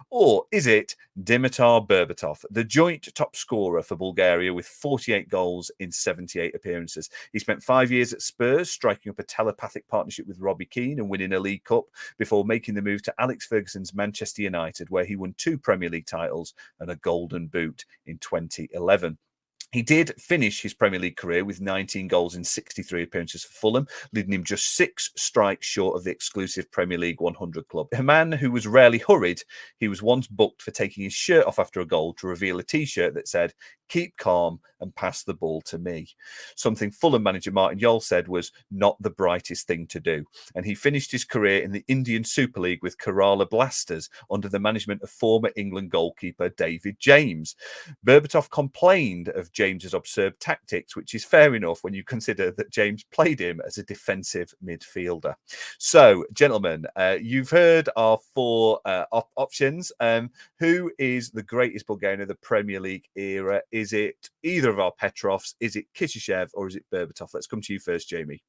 Or is it Dimitar Berbatov, the joint top scorer for Bulgaria with 48 goals in 78 appearances? He spent 5 years at Spurs, striking up a telepathic partnership with Robbie Keane and winning a League Cup before making the move to Alex Ferguson's Manchester United, where he won 2 Premier League titles and a Golden Boot in 2011. He did finish his Premier League career with 19 goals in 63 appearances for Fulham, leading him just 6 strikes short of the exclusive Premier League 100 club. A man who was rarely hurried, he was once booked for taking his shirt off after a goal to reveal a T-shirt that said, "Keep calm and pass the ball to me." Something Fulham manager Martin Jol said was not the brightest thing to do. And he finished his career in the Indian Super League with Kerala Blasters under the management of former England goalkeeper David James. Berbatov complained of James's absurd tactics, which is fair enough when you consider that James played him as a defensive midfielder. So, gentlemen, you've heard our 4 options. Who is the greatest Bulgarian of the Premier League era? Is it either of our Petrovs? Is it Kishishev or is it Berbatov? Let's come to you first, Jamie.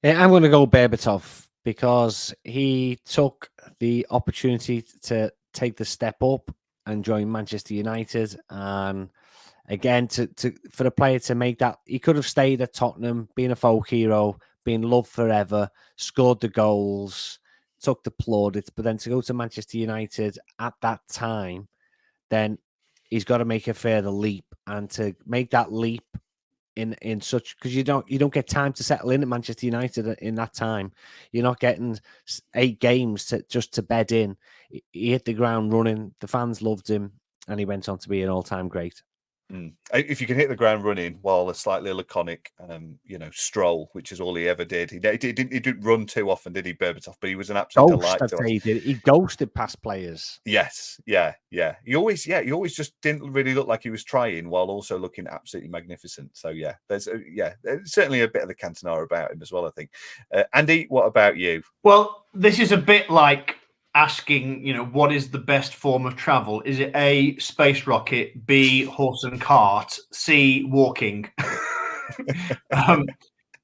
Yeah, I'm going to go Berbatov because he took the opportunity to take the step up and join Manchester United. And again, for a player to make that, he could have stayed at Tottenham, been a folk hero, been loved forever, scored the goals, took the plaudits, but then to go to Manchester United at that time, then he's got to make a further leap, and to make that leap in such, because you don't get time to settle in at Manchester United in that time. You're not getting 8 games to bed in. He hit the ground running. The fans loved him, and he went on to be an all-time great. If you can hit the ground running while a slightly laconic, stroll, which is all he ever did. He didn't run too often, did he, Berbatov? But he was an absolute delight. He ghosted past players. Yes, yeah. He always just didn't really look like he was trying, while also looking absolutely magnificent. So yeah, there's certainly a bit of the Cantona about him as well, I think. Andy, what about you? Well, this is a bit like asking, what is the best form of travel? Is it A, space rocket, B, horse and cart, C, walking?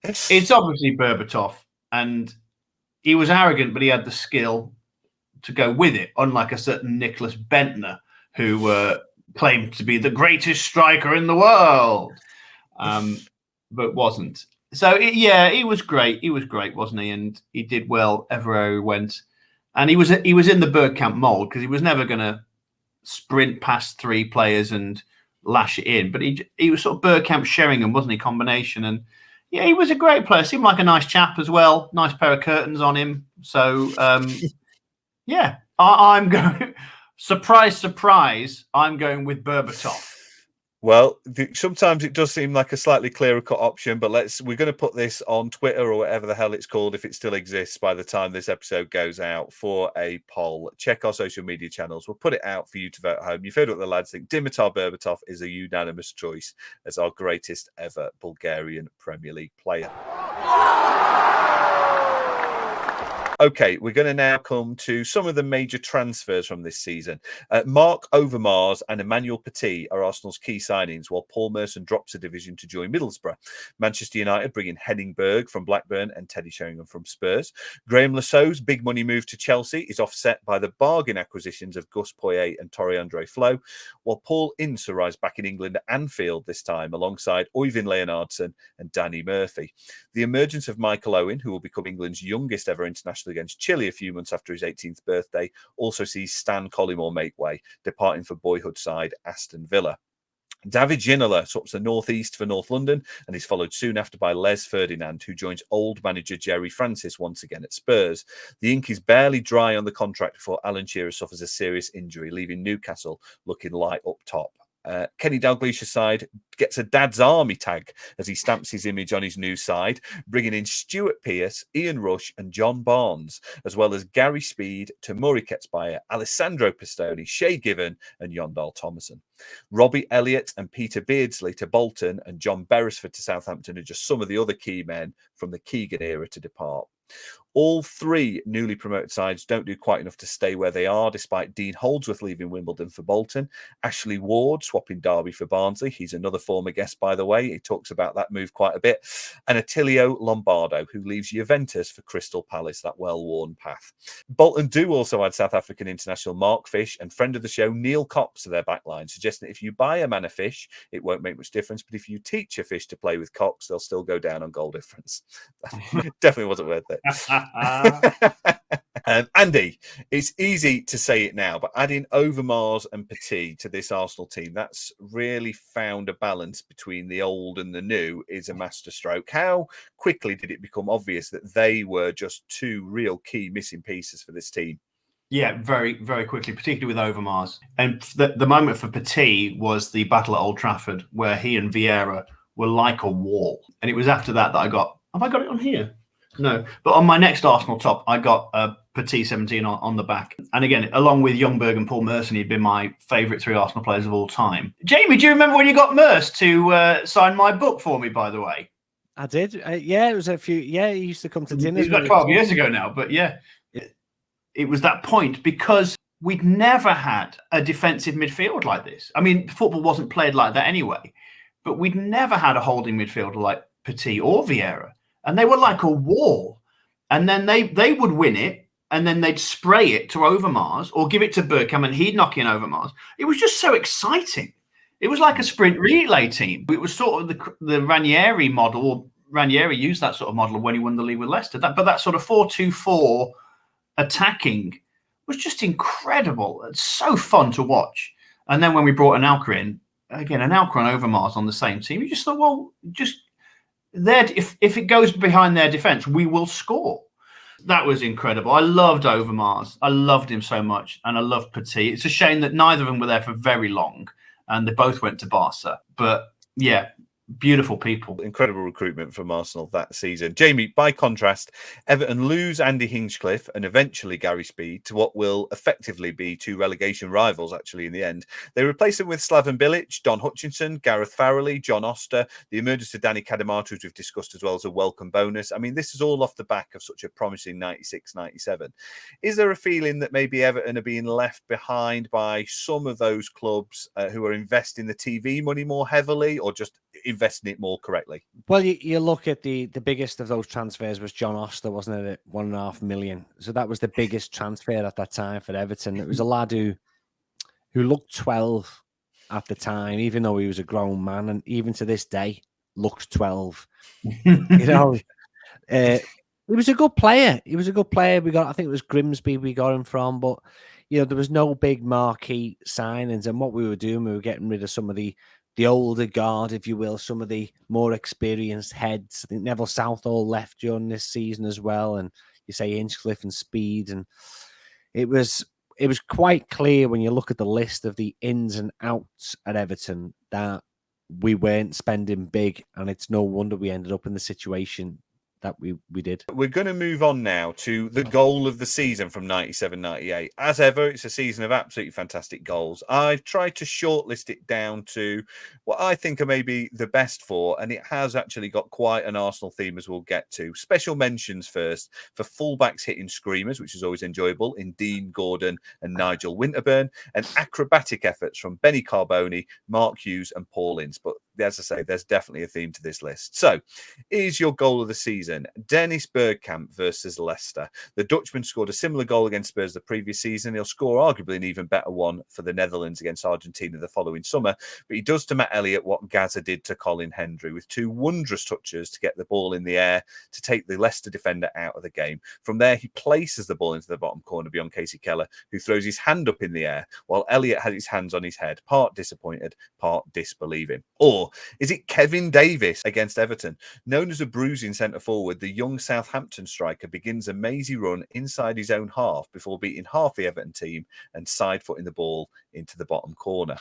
It's obviously Berbatov, and he was arrogant, but he had the skill to go with it, unlike a certain Nicholas Bentner, who claimed to be the greatest striker in the world, but wasn't. So, he was great. He was great, wasn't he? And he did well everywhere he went. And he was in the Bergkamp mould, because he was never going to sprint past 3 players and lash it in. But he was sort of Bergkamp Sheringham, wasn't he? Combination. And yeah, he was a great player. Seemed like a nice chap as well. Nice pair of curtains on him. So I'm going. Surprise! I'm going with Berbatov. Well, sometimes it does seem like a slightly clearer cut option, but we're going to put this on Twitter or whatever the hell it's called, if it still exists by the time this episode goes out, for a poll. Check our social media channels. We'll put it out for you to vote at home. You've heard what the lads think. Dimitar Berbatov is a unanimous choice as our greatest ever Bulgarian Premier League player. Okay, we're going to now come to some of the major transfers from this season. Mark Overmars and Emmanuel Petit are Arsenal's key signings, while Paul Merson drops a division to join Middlesbrough. Manchester United bring in Henning Berg from Blackburn and Teddy Sheringham from Spurs. Graham Lassau's big money move to Chelsea is offset by the bargain acquisitions of Gus Poyet and Torre-Andre Flo, while Paul Ince arrives back in England at Anfield this time alongside Øyvind Leonardson and Danny Murphy. The emergence of Michael Owen, who will become England's youngest ever international Arsenal against Chile a few months after his 18th birthday also sees Stan Collymore make way, departing for boyhood side Aston Villa. David Ginola swaps the northeast for North London and is followed soon after by Les Ferdinand, who joins old manager Jerry Francis once again at Spurs. The ink is barely dry on the contract before Alan Shearer suffers a serious injury, leaving Newcastle looking light up top. Kenny Dalglish's side gets a Dad's Army tag as he stamps his image on his new side, bringing in Stuart Pearce, Ian Rush and John Barnes, as well as Gary Speed, Temuri Ketsbaia, Alessandro Pistone, Shay Given and Yondal Thomason. Robbie Elliott and Peter Beardsley to Bolton and John Beresford to Southampton are just some of the other key men from the Keegan era to depart. All three newly promoted sides don't do quite enough to stay where they are, despite Dean Holdsworth leaving Wimbledon for Bolton, Ashley Ward swapping Derby for Barnsley. He's another former guest, by the way. He talks about that move quite a bit. And Attilio Lombardo, who leaves Juventus for Crystal Palace, that well-worn path. Bolton do also add South African international Mark Fish and friend of the show Neil Cox to their backline, suggesting that if you buy a man a fish, it won't make much difference. But if you teach a fish to play with Cox, they'll still go down on goal difference. Definitely wasn't worth it. Andy, it's easy to say it now, but adding Overmars and Petit to this Arsenal team, that's really found a balance between the old and the new is a masterstroke. How quickly did it become obvious that they were just two real key missing pieces for this team? Yeah, very, very quickly, particularly with Overmars. And the moment for Petit was the battle at Old Trafford, where he and Vieira were like a wall. And it was after that that I got, have I got it on here? No, but on my next Arsenal top, I got a Petit 17 on the back. And again, along with Youngberg and Paul Merson, he'd been my favourite three Arsenal players of all time. Jamie, do you remember when you got Merce to sign my book for me, by the way? I did. Yeah, it was a few. Yeah, he used to come to dinner. It was about 12 years ago now, but yeah. It was that point because we'd never had a defensive midfield like this. I mean, football wasn't played like that anyway, but we'd never had a holding midfielder like Petit or Vieira. And they were like a wall. And then they would win it, and then they'd spray it to Overmars or give it to Bergkamp, and he'd knock in Overmars. It was just so exciting. It was like a sprint relay team. It was sort of the Ranieri model. Ranieri used that sort of model when he won the league with Leicester. But that sort of 4-2-4 attacking was just incredible. It's so fun to watch. And then when we brought Anelka in, again, Anelka and Overmars on the same team, you just thought, well, just if it goes behind their defence, we will score. That was incredible. I loved Overmars. I loved him so much. And I loved Petit. It's a shame that neither of them were there for very long. And they both went to Barca. But yeah, beautiful people. Incredible recruitment from Arsenal that season. Jamie, by contrast, Everton lose Andy Hinchcliffe and eventually Gary Speed to what will effectively be two relegation rivals, actually, in the end. They replace them with Slaven Bilic, Don Hutchinson, Gareth Farrelly, John Oster. The emergence of Danny Cadamato, which we've discussed as well, as a welcome bonus. I mean, this is all off the back of such a promising 96-97. Is there a feeling that maybe Everton are being left behind by some of those clubs who are investing the TV money more heavily, or just investing it more correctly? Well, you look at the biggest of those transfers was John Oster, wasn't it? At $1.5 million. So that was the biggest transfer at that time for Everton. It was a lad who looked 12 at the time, even though he was a grown man, and even to this day looks 12. You know, he was a good player. He was a good player. I think it was Grimsby we got him from, but you know, there was no big marquee signings. And what we were doing, we were getting rid of some of the older guard, if you will, some of the more experienced heads. I think Neville Southall left during this season as well, and you say Hinchcliffe and Speed, and it was quite clear when you look at the list of the ins and outs at Everton that we weren't spending big, and it's no wonder we ended up in the situation that we did. We're going to move on now to the goal of the season from 97-98. As ever, it's a season of absolutely fantastic goals. I've tried to shortlist it down to what I think are maybe the best four, and it has actually got quite an Arsenal theme, as we'll get to. Special mentions first for fullbacks hitting screamers, which is always enjoyable, in Dean Gordon and Nigel Winterburn, and acrobatic efforts from Benny Carboni, Mark Hughes and Paul Ince. But as I say, there's definitely a theme to this list. So, is your goal of the season Dennis Bergkamp versus Leicester? The Dutchman scored a similar goal against Spurs the previous season. He'll score arguably an even better one for the Netherlands against Argentina the following summer. But he does to Matt Elliott what Gaza did to Colin Hendry, with 2 wondrous touches to get the ball in the air to take the Leicester defender out of the game. From there, he places the ball into the bottom corner beyond Casey Keller, who throws his hand up in the air while Elliott had his hands on his head, part disappointed, part disbelieving. Or is it Kevin Davis against Everton? Known as a bruising centre forward, the young Southampton striker begins a mazy run inside his own half before beating half the Everton team and side-footing the ball into the bottom corner.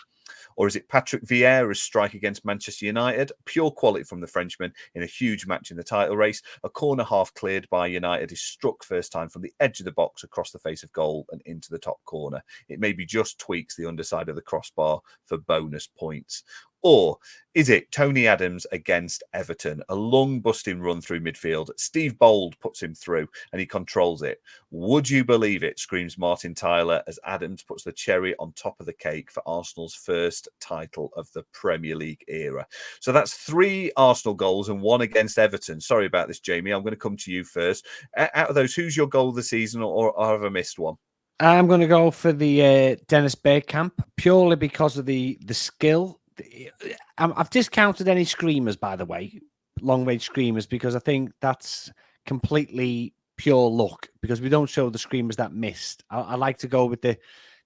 Or is it Patrick Vieira's strike against Manchester United? Pure quality from the Frenchman in a huge match in the title race. A corner half cleared by United is struck first time from the edge of the box across the face of goal and into the top corner. It maybe just tweaks the underside of the crossbar for bonus points. Or is it Tony Adams against Everton? A long busting run through midfield. Steve Bold puts him through and he controls it. Would you believe it? Screams Martin Tyler as Adams puts the cherry on top of the cake for Arsenal's first title of the Premier League era. So that's 3 Arsenal goals and 1 against Everton. Sorry about this, Jamie. I'm going to come to you first. Out of those, who's your goal of the season, or have I missed one? I'm going to go for the Dennis Bergkamp, purely because of the skill. I've discounted any screamers, by the way, long-range screamers, because I think that's completely pure luck, because we don't show the screamers that missed. I like to go with the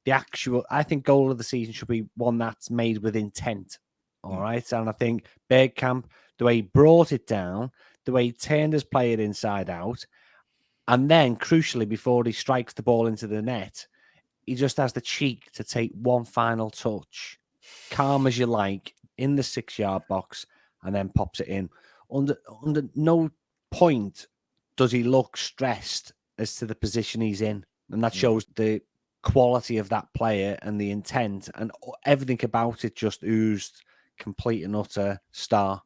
actual. I think goal of the season should be one that's made with intent. All right. And I think Bergkamp, the way he brought it down, the way he turned his player inside out, and then crucially, before he strikes the ball into the net, he just has the cheek to take one final touch, calm as you like, in the 6-yard box, and then pops it in. Under no point does he look stressed as to the position he's in. And that shows the quality of that player and the intent, and everything about it just oozed complete and utter star.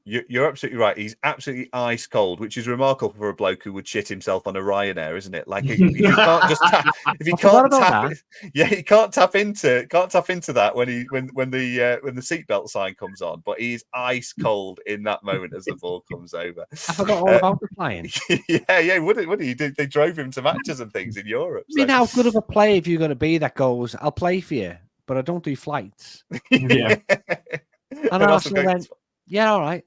You're absolutely right. He's absolutely ice cold, which is remarkable for a bloke who would shit himself on a Ryanair, isn't it? Like, if you can't just tap, if you can't tap, he can't tap into that when the seatbelt sign comes on. But he's ice cold in that moment as the ball comes over. I forgot all about the flying. Yeah. Would he? They drove him to matches and things in Europe. I mean, how good of a player have you got to be that goes, I'll play for you, but I don't do flights. Yeah. And Arsenal went, yeah, all right.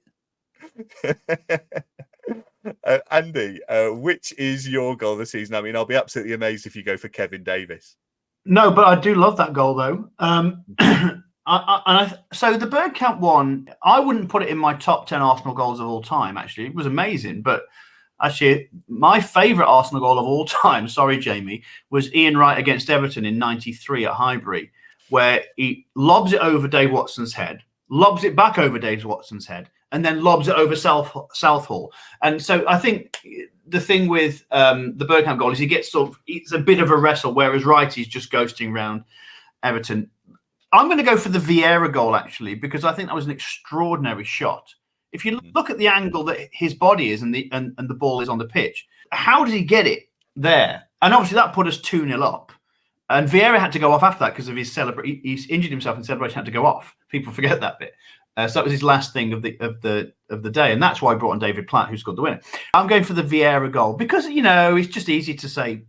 Andy, which is your goal this season? I mean, I'll be absolutely amazed if you go for Kevin Davis. No, but I do love that goal though. So the Bergkamp one, I wouldn't put it in my top 10 Arsenal goals of all time. Actually, it was amazing, but actually, my favourite Arsenal goal of all time, sorry, Jamie, was Ian Wright against Everton in '93 at Highbury, where he lobs it over Dave Watson's head, lobs it back over Dave Watson's head, and then lobs it over Southall. And so I think the thing with the Bergkamp goal is he gets it's a bit of a wrestle, whereas Wrighty's just ghosting around Everton. I'm going to go for the Vieira goal, actually, because I think that was an extraordinary shot. If you look at the angle that his body is and the ball is on the pitch, how did he get it there? And obviously that put us 2-0 up. And Vieira had to go off after that because of his celebration. He's injured himself in celebration, had to go off. People forget that bit. So that was his last thing of the day, and that's why I brought on David Platt, who scored the winner. I'm going for the Vieira goal because it's just easy to say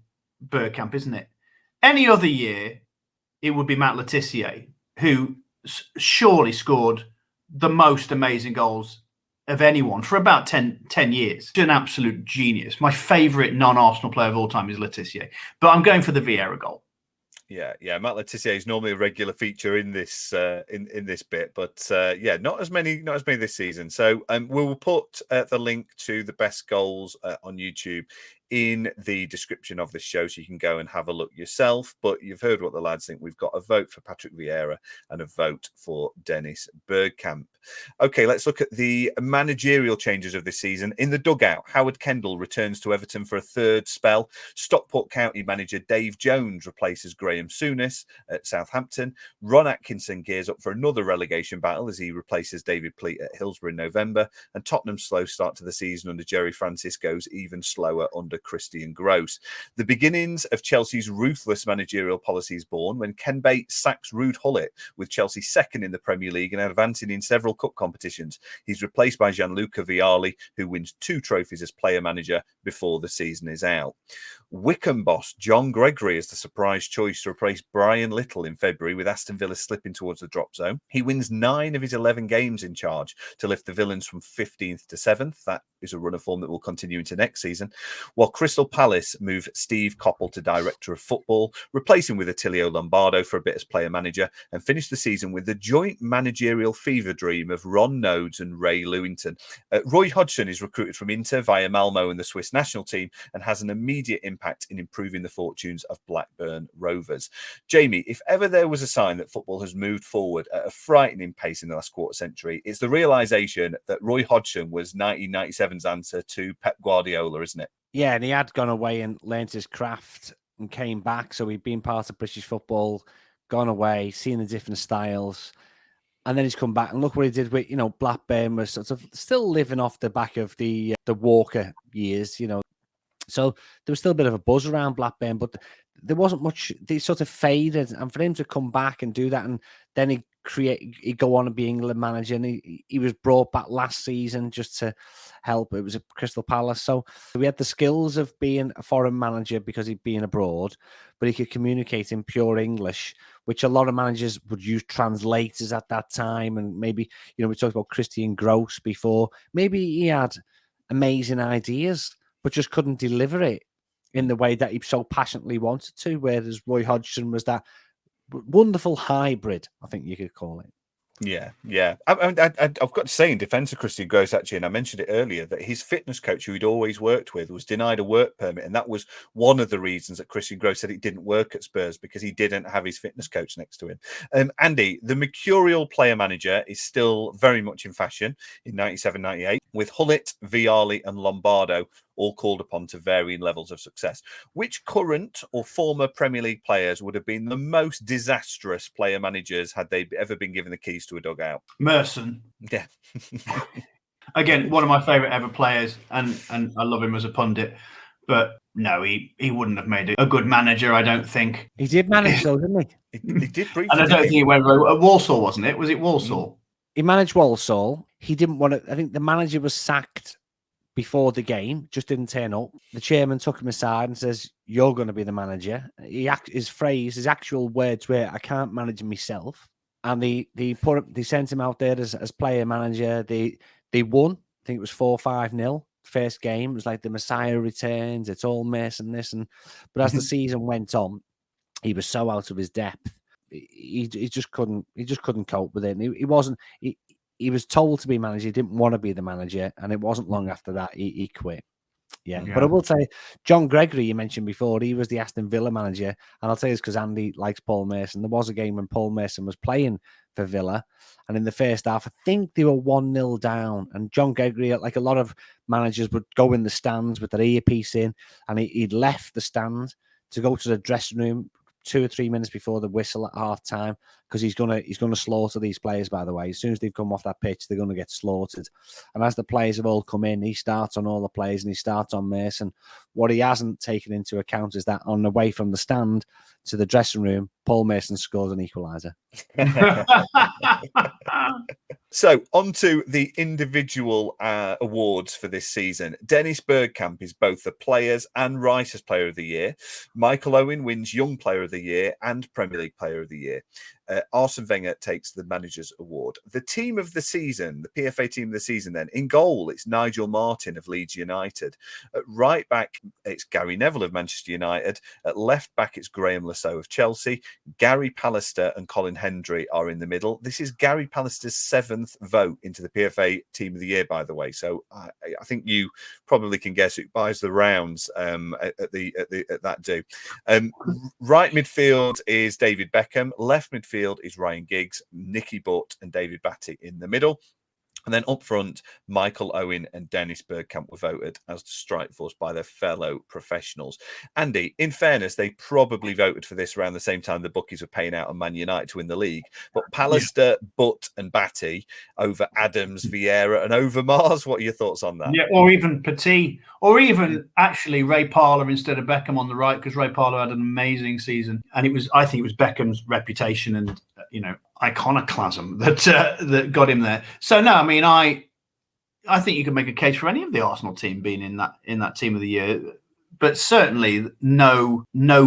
Bergkamp, isn't it? Any other year, it would be Matt Le Tissier, who surely scored the most amazing goals of anyone for about 10 years. An absolute genius. My favourite non-Arsenal player of all time is Le Tissier, but I'm going for the Vieira goal. Yeah. Matt Le Tissier is normally a regular feature in this in this bit, but not as many this season. So we'll put the link to the best goals on YouTube in the description of this show, so you can go and have a look yourself. But you've heard what the lads think. We've got a vote for Patrick Vieira and a vote for Dennis Bergkamp. Okay, let's look at the managerial changes of this season. In the dugout, Howard Kendall returns to Everton for a third spell. Stockport County manager Dave Jones replaces Graham Souness at Southampton. Ron Atkinson gears up for another relegation battle as he replaces David Pleat at Hillsborough in November. And Tottenham's slow start to the season under Jerry Francis goes even slower under Christian Gross. The beginnings of Chelsea's ruthless managerial policy is born when Ken Bates sacks Ruud Gullit, with Chelsea second in the Premier League and advancing in several cup competitions. He's replaced by Gianluca Vialli, who wins 2 trophies as player manager before the season is out. Wycombe boss John Gregory is the surprise choice to replace Brian Little in February, with Aston Villa slipping towards the drop zone. He wins 9 of his 11 games in charge to lift the Villains from 15th to 7th. That is a run of form that will continue into next season. While Crystal Palace move Steve Coppell to director of football, replacing with Attilio Lombardo for a bit as player manager, and finish the season with the joint managerial fever dream of Ron Nodes and Ray Lewington. Roy Hodgson is recruited from Inter via Malmo and the Swiss national team, and has an immediate impact in improving the fortunes of Blackburn Rovers. Jamie, if ever there was a sign that football has moved forward at a frightening pace in the last quarter century, it's the realisation that Roy Hodgson was 1997's answer to Pep Guardiola, isn't it? Yeah, and he had gone away and learnt his craft and came back. So he'd been part of British football, gone away, seen the different styles. And then he's come back, and look what he did with, Blackburn was sort of still living off the back of the Walker years, So there was still a bit of a buzz around Blackburn, but there wasn't much. They sort of faded, and for him to come back and do that, and then he'd go on and be England manager, and he was brought back last season just to help. It was at Crystal Palace, so we had the skills of being a foreign manager because he'd been abroad, but he could communicate in pure English, which a lot of managers would use translators at that time. And maybe, we talked about Christian Gross before. Maybe he had amazing ideas, but just couldn't deliver it in the way that he so passionately wanted to, whereas Roy Hodgson was that wonderful hybrid, I think you could call it. Yeah. I've got to say, in defence of Christian Gross, actually, and I mentioned it earlier, that his fitness coach, who he'd always worked with, was denied a work permit. And that was one of the reasons that Christian Gross said it didn't work at Spurs, because he didn't have his fitness coach next to him. Andy, the mercurial player manager is still very much in fashion in 97-98, with Gullit, Vialli and Lombardo all called upon to varying levels of success. Which current or former Premier League players would have been the most disastrous player managers had they ever been given the keys to a dugout? Merson. Yeah. Again, one of my favourite ever players, and I love him as a pundit. But no, he wouldn't have made a good manager, I don't think. He did manage though, didn't he? He did briefly. And I don't think he went at Walsall, wasn't it? Was it Walsall? He managed Walsall. He didn't want to. I think the manager was sacked before the game, just didn't turn up. The chairman took him aside and says, "You're going to be the manager." His actual words were, "I can't manage myself." And they sent him out there as player manager. They won. I think it was 4-5-0. First game, it was like the Messiah returns. It's all mess and this, but as the season went on, he was so out of his depth. He just couldn't cope with it. And he was told to be manager. He didn't want to be the manager, and it wasn't long after that he quit. Yeah. But I will say, John Gregory, you mentioned before, he was the Aston Villa manager, and I'll tell you this because Andy likes Paul Merson. There was a game when Paul Merson was playing for Villa, and in the first half, I think they were 1-0 down, and John Gregory, like a lot of managers, would go in the stands with their earpiece in, and he'd left the stand to go to the dressing room 2 or 3 minutes before the whistle at half time, because he's gonna slaughter these players. By the way, as soon as they've come off that pitch, they're gonna get slaughtered. And as the players have all come in, he starts on all the players and he starts on Merson. What he hasn't taken into account is that on the way from the stand to the dressing room, Paul Merson scored an equaliser. So, on to the individual awards for this season. Dennis Bergkamp is both the Players and Writers Player of the Year. Michael Owen wins Young Player of the Year and Premier League Player of the Year. Arsene Wenger takes the Manager's Award. The team of the season, the PFA team of the season then, in goal, it's Nigel Martin of Leeds United. At right back, it's Gary Neville of Manchester United. At left back, it's Graham Lasseau of Chelsea. Gary Pallister and Colin Hendry are in the middle. This is Gary Pallister's 7th vote into the PFA team of the year, by the way. So I think you probably can guess who buys the rounds at that do. Right midfield is David Beckham. Left midfield is Ryan Giggs, Nicky Butt and David Batty in the middle. And then up front, Michael Owen and Dennis Bergkamp were voted as the strike force by their fellow professionals. Andy, in fairness, they probably voted for this around the same time the bookies were paying out on Man United to win the league. But Pallister, Butt and Batty over Adams, Vieira and Overmars. What are your thoughts on that? Yeah, or even Petit, or even actually Ray Parlour instead of Beckham on the right, because Ray Parlour had an amazing season. And I think it was Beckham's reputation and, iconoclasm that got him there. So no, I mean, I think you can make a case for any of the Arsenal team being in that team of the year, but certainly no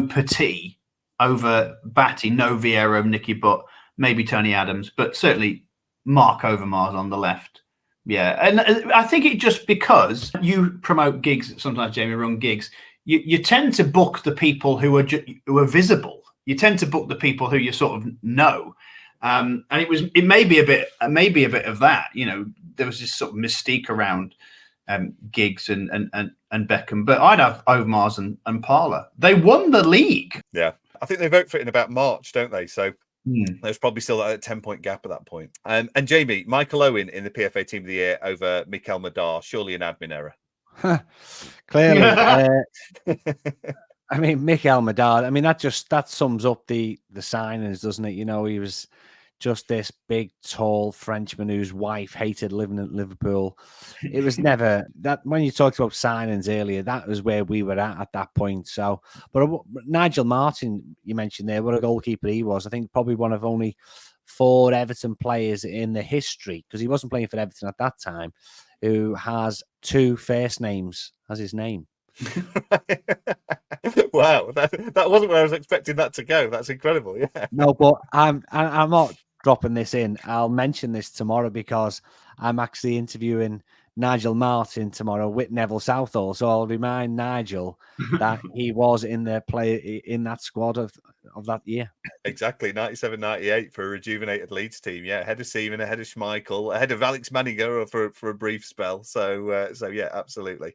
Petit over Batty, no Vieira, Nicky Butt, maybe Tony Adams, but certainly Mark Overmars on the left. Yeah, and I think it just because you promote gigs, sometimes Jamie run gigs, you tend to book the people who are visible. You tend to book the people who you sort of know. And it may be a bit of that, there was this sort of mystique around Giggs and Beckham, but I'd have Overmars and Parlour. They won the league. Yeah, I think they vote for it in about March, don't they? So there's probably still a 10-point gap at that point. And Jamie, Michael Owen in the PFA Team of the Year over Mikel Madar, surely an admin error. Clearly. I mean, Mikel Madar, I mean, that sums up the signings, doesn't it? He was just this big, tall Frenchman whose wife hated living in Liverpool. It was never that. When you talked about signings earlier, that was where we were at that point. So, but Nigel Martin, you mentioned there, what a goalkeeper he was. I think probably one of only 4 Everton players in the history, because he wasn't playing for Everton at that time, who has 2 first names as his name. Wow, that wasn't where I was expecting that to go. That's incredible. Yeah. No, but I'm not dropping this in. I'll mention this tomorrow because I'm actually interviewing Nigel Martin tomorrow with Neville Southall. So I'll remind Nigel that he was in that squad of that year. Exactly, 97-98 for a rejuvenated Leeds team. Yeah, ahead of Seaman, ahead of Schmeichel, ahead of Alex Manninger for a brief spell. So yeah, absolutely.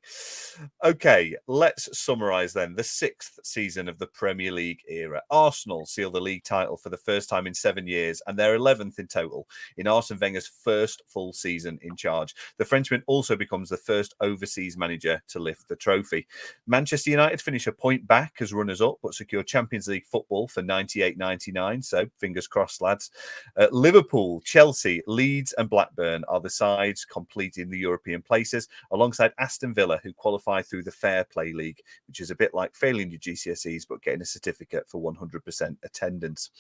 Okay, let's summarise then the 6th season of the Premier League era. Arsenal seal the league title for the first time in 7 years, and their 11th in total in Arsene Wenger's first full season in charge. The Frenchman also becomes the first overseas manager to lift the trophy. Manchester United finish a point back as runners-up, but secure Champions League football for 98-99, so fingers crossed, lads. Liverpool, Chelsea, Leeds and Blackburn are the sides completing the European places, alongside Aston Villa, who qualify through the Fair Play League, which is a bit like failing your GCSEs but getting a certificate for 100% attendance.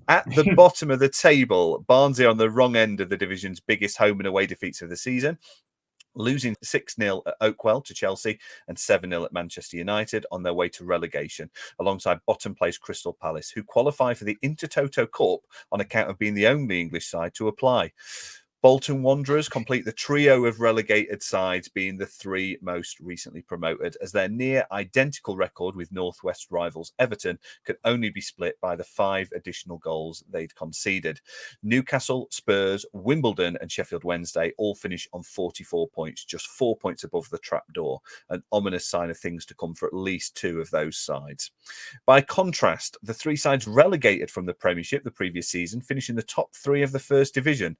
At the bottom of the table, Barnsley on the wrong end of the division's biggest home and away defeats of the season, losing 6-0 at Oakwell to Chelsea and 7-0 at Manchester United on their way to relegation, alongside bottom place Crystal Palace, who qualify for the Intertoto Cup on account of being the only English side to apply. Bolton Wanderers complete the trio of relegated sides, being the 3 most recently promoted, as their near identical record with Northwest rivals Everton could only be split by the 5 additional goals they'd conceded. Newcastle, Spurs, Wimbledon and Sheffield Wednesday all finish on 44 points, just 4 points above the trapdoor, an ominous sign of things to come for at least 2 of those sides. By contrast, the 3 sides relegated from the Premiership the previous season finish in the top 3 of the First Division.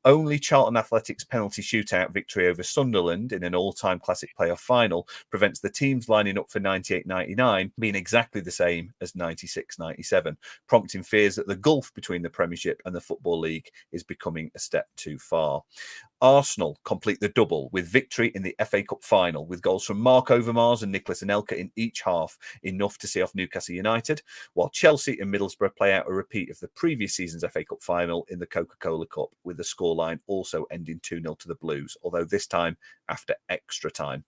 Only Charlton Athletic's penalty shootout victory over Sunderland in an all-time classic playoff final prevents the teams lining up for 98-99 being exactly the same as 96-97, prompting fears that the gulf between the Premiership and the Football League is becoming a step too far. Arsenal complete the double with victory in the FA Cup final, with goals from Mark Overmars and Nicholas Anelka in each half, enough to see off Newcastle United, while Chelsea and Middlesbrough play out a repeat of the previous season's FA Cup final in the Coca-Cola Cup, with the scoreline also ending 2-0 to the Blues, although this time after extra time.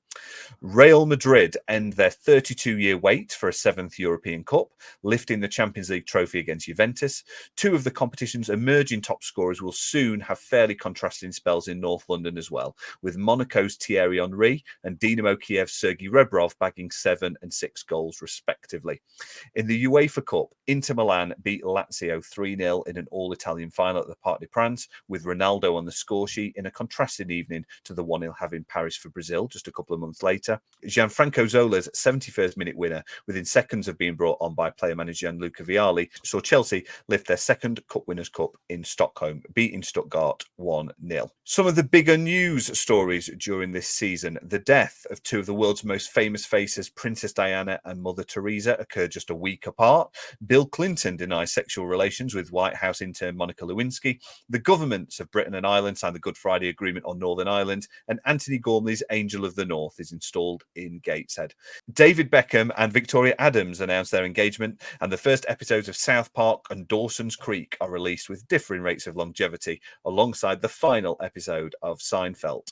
Real Madrid end their 32-year wait for a 7th European Cup, lifting the Champions League trophy against Juventus. 2 of the competition's emerging top scorers will soon have fairly contrasting spells in North London as well, with Monaco's Thierry Henry and Dinamo Kiev's Sergei Rebrov bagging 7 and 6 goals respectively. In the UEFA Cup, Inter Milan beat Lazio 3-0 in an all-Italian final at the Parc des Princes, with Ronaldo on the score sheet in a contrasting evening to the 1-0 have in Paris for Brazil just a couple of months later. Gianfranco Zola's 71st minute winner, within seconds of being brought on by player manager Gianluca Vialli, saw Chelsea lift their 2nd Cup Winners' Cup in Stockholm, beating Stuttgart 1-0. Some of the bigger news stories during this season, the death of two of the world's most famous faces, Princess Diana and Mother Teresa, occurred just a week apart. Bill Clinton denies sexual relations with White House intern Monica Lewinsky. The governments of Britain and Ireland signed the Good Friday Agreement on Northern Ireland, and Anthony Gormley's Angel of the North is installed in Gateshead. David Beckham and Victoria Adams announced their engagement, and the first episodes of South Park and Dawson's Creek are released with differing rates of longevity, alongside the final episode of Seinfeld.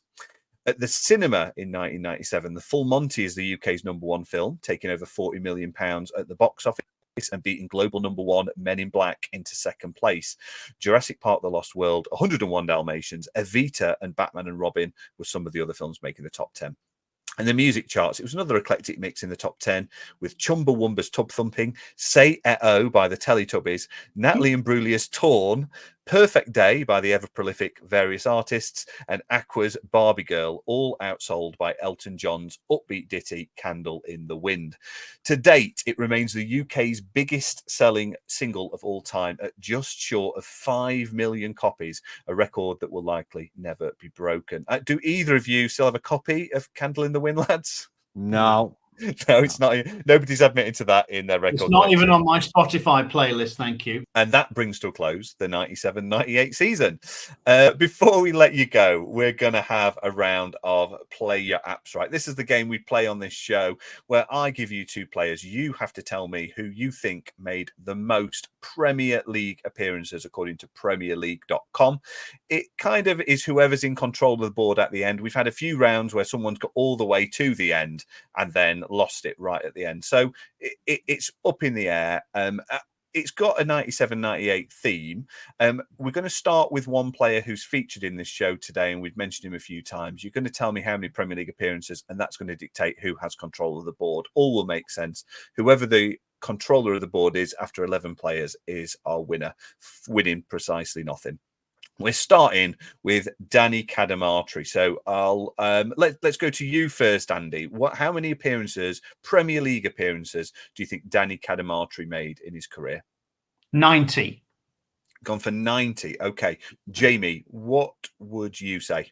At the cinema in 1997, The Full Monty is the UK's #1 film, taking over £40 million at the box office and beating global #1 Men in Black into second place. Jurassic Park: The Lost World, 101 Dalmatians, Evita, and Batman and Robin were some of the other films making the top 10. And the music charts, it was another eclectic mix in the top 10 with Chumbawamba's Tub Thumping, Say Eh-Oh by the Teletubbies, Natalie Imbruglia's Torn, Perfect Day by the ever-prolific various artists, and Aqua's Barbie Girl, all outsold by Elton John's upbeat ditty Candle in the Wind. To date, it remains the UK's biggest selling single of all time at just short of 5 million copies, a record that will likely never be broken. Do either of you still have a copy of Candle in the Wind, lads? No. No, it's not. Nobody's admitting to that in their record. It's not even on my Spotify playlist, thank you. And that brings to a close the 97-98 season. Before we let you go, we're going to have a round of Play Your Apps Right. This is the game we play on this show where I give you two players. You have to tell me who you think made the most Premier League appearances according to PremierLeague.com. It kind of is whoever's in control of the board at the end. We've had a few rounds where someone's got all the way to the end and then lost it right at the end. So it's up in the air. It's got a 97-98 theme. We're going to start with one player who's featured in this show today, and we've mentioned him a few times. You're going to tell me how many Premier League appearances, and that's going to dictate who has control of the board. All will make sense. Whoever the controller of the board is after 11 players is our winner, winning precisely nothing. We're starting with Danny Cadamartri. So let's go to you first, Andy. How many appearances, Premier League appearances, do you think Danny Cadamartri made in his career? 90. Gone for 90. Okay. Jamie, what would you say?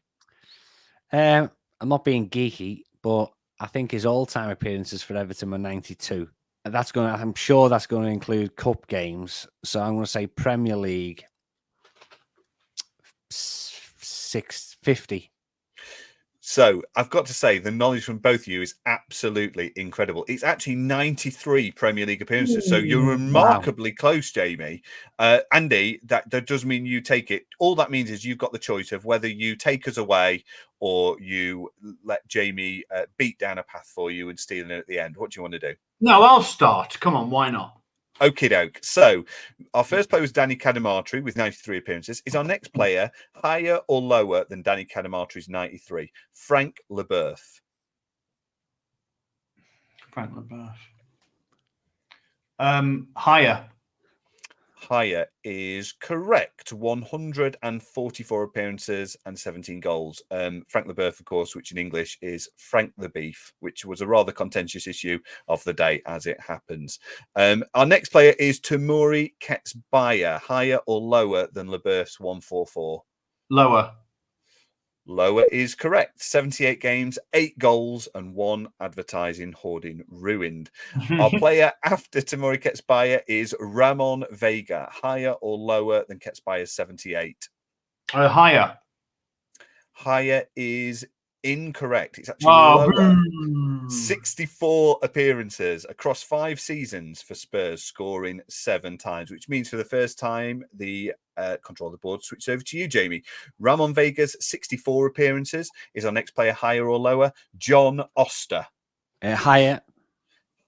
I'm not being geeky, but I think his all-time appearances for Everton were 92. And I'm sure that's going to include cup games. So I'm going to say Premier League 650. So I've got to say the knowledge from both of you is absolutely incredible. It's actually 93 Premier League appearances. So you're remarkably close, Jamie. Andy, that does mean you take it. All that means is you've got the choice of whether you take us away or you let Jamie beat down a path for you and steal it at the end. What do you want to do? No, I'll start. Come on, why not? Okie doke. So our first player was Danny Cadamartri with 93 appearances. Is our next player higher or lower than Danny Cadamartri's 93? Frank Leboeuf. Frank Leboeuf. Higher. Higher is correct. 144 appearances and 17 goals. Frank Leboeuf, of course, which in English is Frank the Beef, which was a rather contentious issue of the day as it happens. Our next player is Temuri Ketsbaia. Higher or lower than Leboeuf's 144? Lower. Lower is correct. 78 games, 8 goals, and 1 advertising hoarding ruined. Our player after Temuri Ketsbaia is Ramon Vega. Higher or lower than Ketsbaia's 78? Higher. Higher is incorrect. It's actually lower. 64 appearances across 5 seasons for Spurs, scoring 7 times, which means for the first time the control of the board switched over to you, Jamie. Ramon Vega's 64 appearances. Is our next player higher or lower? John Oster. Higher.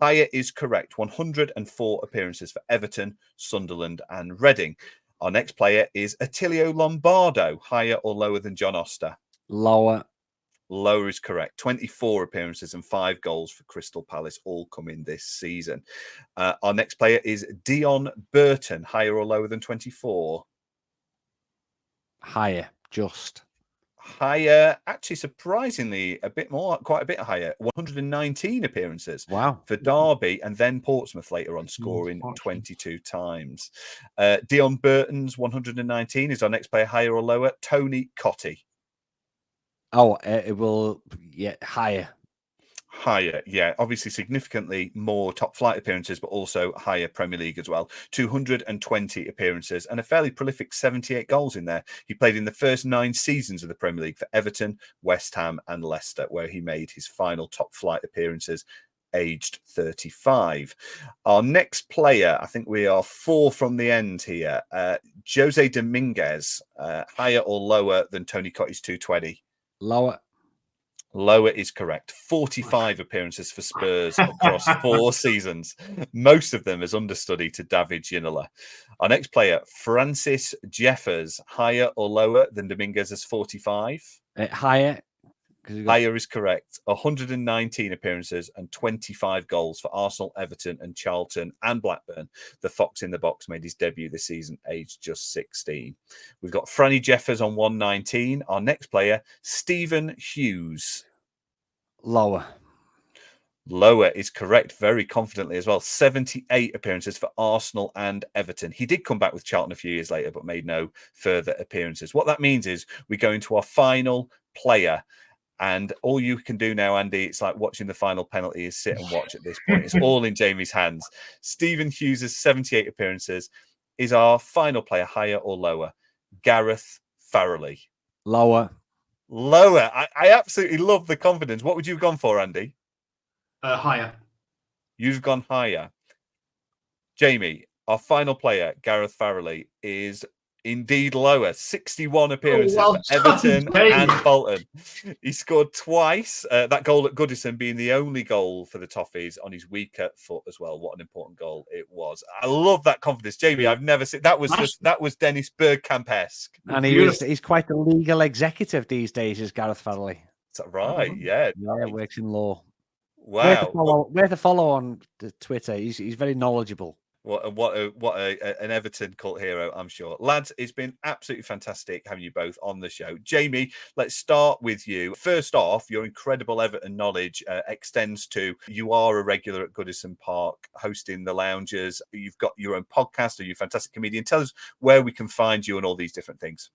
Higher is correct. 104 appearances for Everton, Sunderland, and Reading. Our next player is Attilio Lombardo. Higher or lower than John Oster? Lower. Lower is correct. 24 appearances and 5 goals for Crystal Palace, all coming this season. Our next player is Dion Burton. Higher or lower than 24? Higher, just. Higher, actually surprisingly a bit more, quite a bit higher. 119 appearances. Wow. For Derby and then Portsmouth later on, scoring 22 times. Dion Burton's 119 is our next player higher or lower? Tony Cottee. Oh, it will, higher. Higher, yeah. Obviously, significantly more top flight appearances, but also higher Premier League as well. 220 appearances and a fairly prolific 78 goals in there. He played in the first 9 seasons of the Premier League for Everton, West Ham, and Leicester, where he made his final top flight appearances aged 35. Our next player, I think we are 4 from the end here. Jose Dominguez, higher or lower than Tony Cottee's 220? Lower. Lower is correct. 45 appearances for Spurs across 4 seasons, most of them as understudy to David Ginola. Our next player, Francis Jeffers, higher or lower than Dominguez's 45? Higher. Higher is correct. 119 appearances and 25 goals for Arsenal, Everton, and Charlton and Blackburn. The Fox in the Box made his debut this season, aged just 16. We've got Franny Jeffers on 119. Our next player, Stephen Hughes. Lower. Lower is correct, very confidently as well. 78 appearances for Arsenal and Everton. He did come back with Charlton a few years later, but made no further appearances. What that means is we go into our final player. And all you can do now, Andy, it's like watching the final penalty, is sit and watch at this point. It's all in Jamie's hands. Stephen Hughes' 78 appearances is our final player, higher or lower? Gareth Farrelly. Lower. Lower. I absolutely love the confidence. What would you have gone for, Andy? Higher. You've gone higher. Jamie, our final player, Gareth Farrelly, is indeed lower. 61 appearances for Everton and Bolton. He scored twice. That goal at Goodison being the only goal for the Toffees on his weaker foot as well. What an important goal it was. I love that confidence. Jamie, I've never seen that was Dennis Bergkamp-esque. And he's quite the legal executive these days, is Gareth Farrelly. Is that right? Yeah. Yeah, works in law. Wow. Where to follow on Twitter. He's very knowledgeable. What an Everton cult hero, I'm sure. Lads, it's been absolutely fantastic having you both on the show. Jamie, let's start with you. First off, your incredible Everton knowledge extends to you are a regular at Goodison Park, hosting the lounges. You've got your own podcast, or you're a fantastic comedian. Tell us where we can find you and all these different things.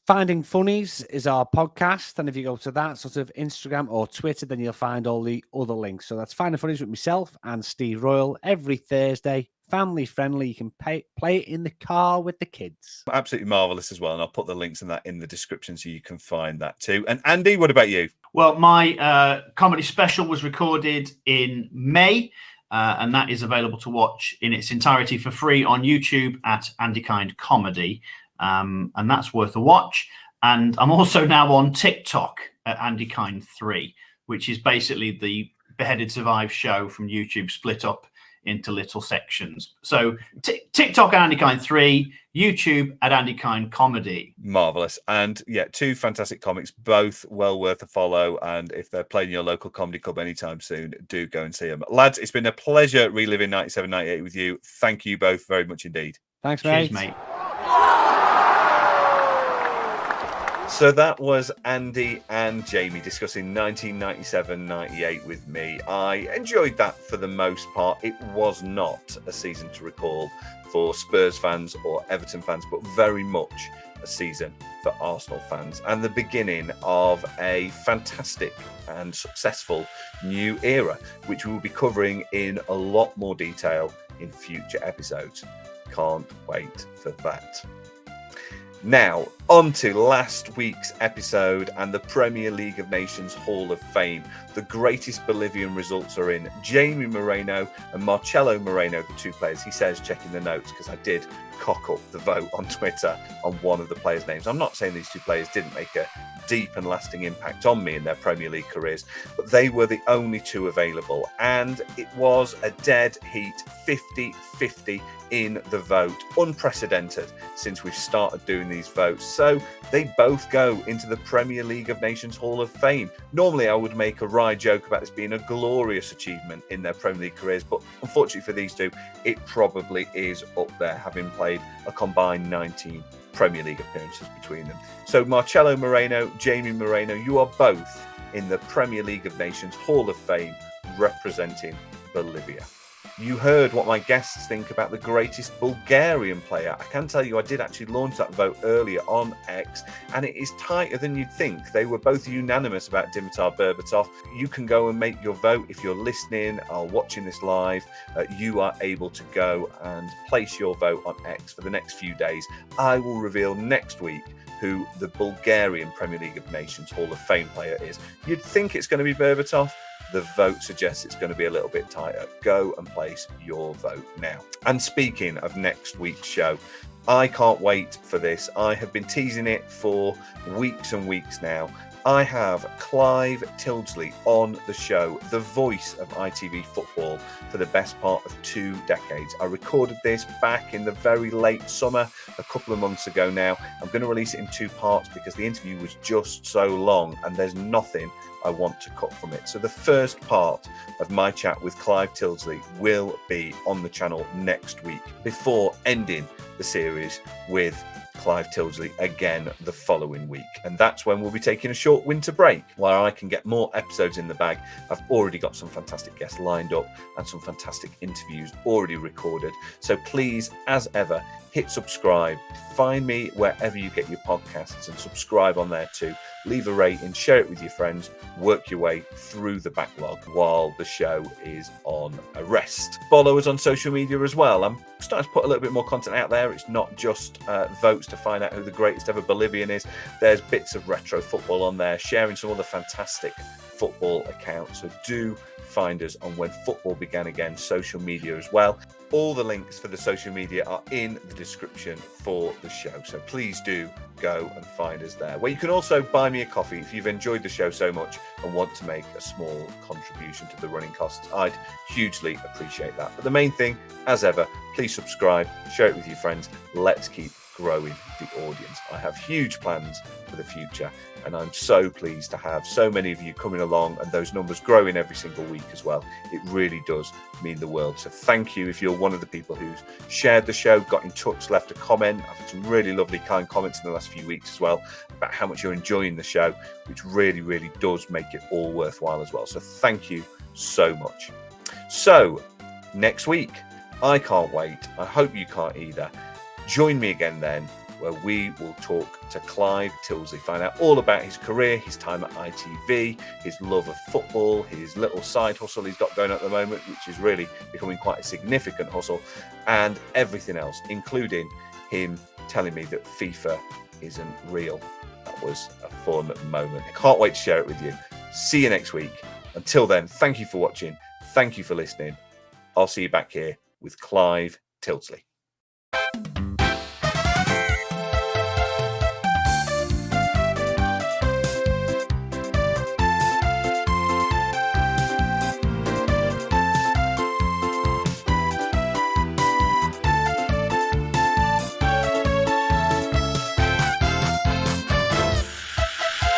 Finding Funnies is our podcast, and if you go to that sort of Instagram or Twitter, then you'll find all the other links. So that's Finding Funnies with myself and Steve Royal every Thursday. Family friendly. You can play it in the car with the kids. Absolutely marvelous as well, and I'll put the links in that in the description so you can find that too. And Andy, what about you? Well, my comedy special was recorded in May. And that is available to watch in its entirety for free on YouTube at Andy Kind Comedy. And that's worth a watch. And I'm also now on TikTok at Andy Kind 3, which is basically the Beheaded Survive show from YouTube split up into little sections. So TikTok at Andy Kind 3, YouTube at Andy Kind Comedy. Marvelous. And yeah, 2 fantastic comics, both well worth a follow. And if they're playing your local comedy club anytime soon, do go and see them. Lads, it's been a pleasure reliving 97-98 with you. Thank you both very much indeed. Thanks, mate. Cheers, mate. So that was Andy and Jamie discussing 1997-98 with me. I enjoyed that for the most part. It was not a season to recall for Spurs fans or Everton fans, but very much a season for Arsenal fans and the beginning of a fantastic and successful new era, which we will be covering in a lot more detail in future episodes. Can't wait for that. Now, on to last week's episode and the Premier League of Nations Hall of Fame. The greatest Bolivian results are in. Jamie Moreno and Marcelo Moreno, the 2 players, he says, checking the notes, because I did cock up the vote on Twitter on one of the players' names. I'm not saying these 2 players didn't make a deep and lasting impact on me in their Premier League careers, but they were the only 2 available. And it was a dead heat, 50-50 in the vote. Unprecedented since we've started doing these votes. So they both go into the Premier League of Nations Hall of Fame. Normally I would make a wry joke about this being a glorious achievement in their Premier League careers, but unfortunately for these 2, it probably is up there, having played a combined 19 Premier League appearances between them. So Marcelo Moreno, Jamie Moreno, you are both in the Premier League of Nations Hall of Fame representing Bolivia. You heard what my guests think about the greatest Bulgarian player. I can tell you I did actually launch that vote earlier on X, and it is tighter than you'd think. They were both unanimous about Dimitar Berbatov. You can go and make your vote if you're listening or watching this live. You are able to go and place your vote on X for the next few days. I will reveal next week who the Bulgarian Premier League of Nations Hall of Fame player is. You'd think it's going to be Berbatov. The vote suggests it's going to be a little bit tighter. Go and place your vote now. And speaking of next week's show, I can't wait for this. I have been teasing it for weeks and weeks now. I have Clive Tildesley on the show, the voice of ITV football for the best part of 2 decades. I recorded this back in the very late summer, a couple of months ago now. I'm going to release it in 2 parts because the interview was just so long and there's nothing I want to cut from it. So the first part of my chat with Clive Tildesley will be on the channel next week before ending the series with Clive Tildesley again the following week. And that's when we'll be taking a short winter break where I can get more episodes in the bag. I've already got some fantastic guests lined up and some fantastic interviews already recorded. So please, as ever, hit subscribe. Find me wherever you get your podcasts and subscribe on there too. Leave a rating, share it with your friends, work your way through the backlog while the show is on a rest. Follow us on social media as well. I'm starting to put a little bit more content out there. It's not just votes to find out who the greatest ever Bolivian is. There's bits of retro football on there, sharing some other fantastic football accounts. So do find us on When Football Began Again social media as well. All the links for the social media are in the description for the show. So please do go and find us there, where you can also buy me a coffee if you've enjoyed the show so much and want to make a small contribution to the running costs. I'd hugely appreciate that. But the main thing, as ever, please subscribe, share it with your friends. Let's keep growing the audience. I have huge plans for the future, and I'm so pleased to have so many of you coming along and those numbers growing every single week as well. It really does mean the world. So thank you if you're one of the people who's shared the show, got in touch, left a comment. I've had some really lovely kind comments in the last few weeks as well about how much you're enjoying the show, which really, really does make it all worthwhile as well. So thank you so much. So next week, I can't wait. I hope you can't either. Join me again then, where we will talk to Clive Tildesley, find out all about his career, his time at ITV, his love of football, his little side hustle he's got going at the moment, which is really becoming quite a significant hustle, and everything else, including him telling me that FIFA isn't real. That was a fun moment. I can't wait to share it with you. See you next week. Until then, thank you for watching. Thank you for listening. I'll see you back here with Clive Tildesley.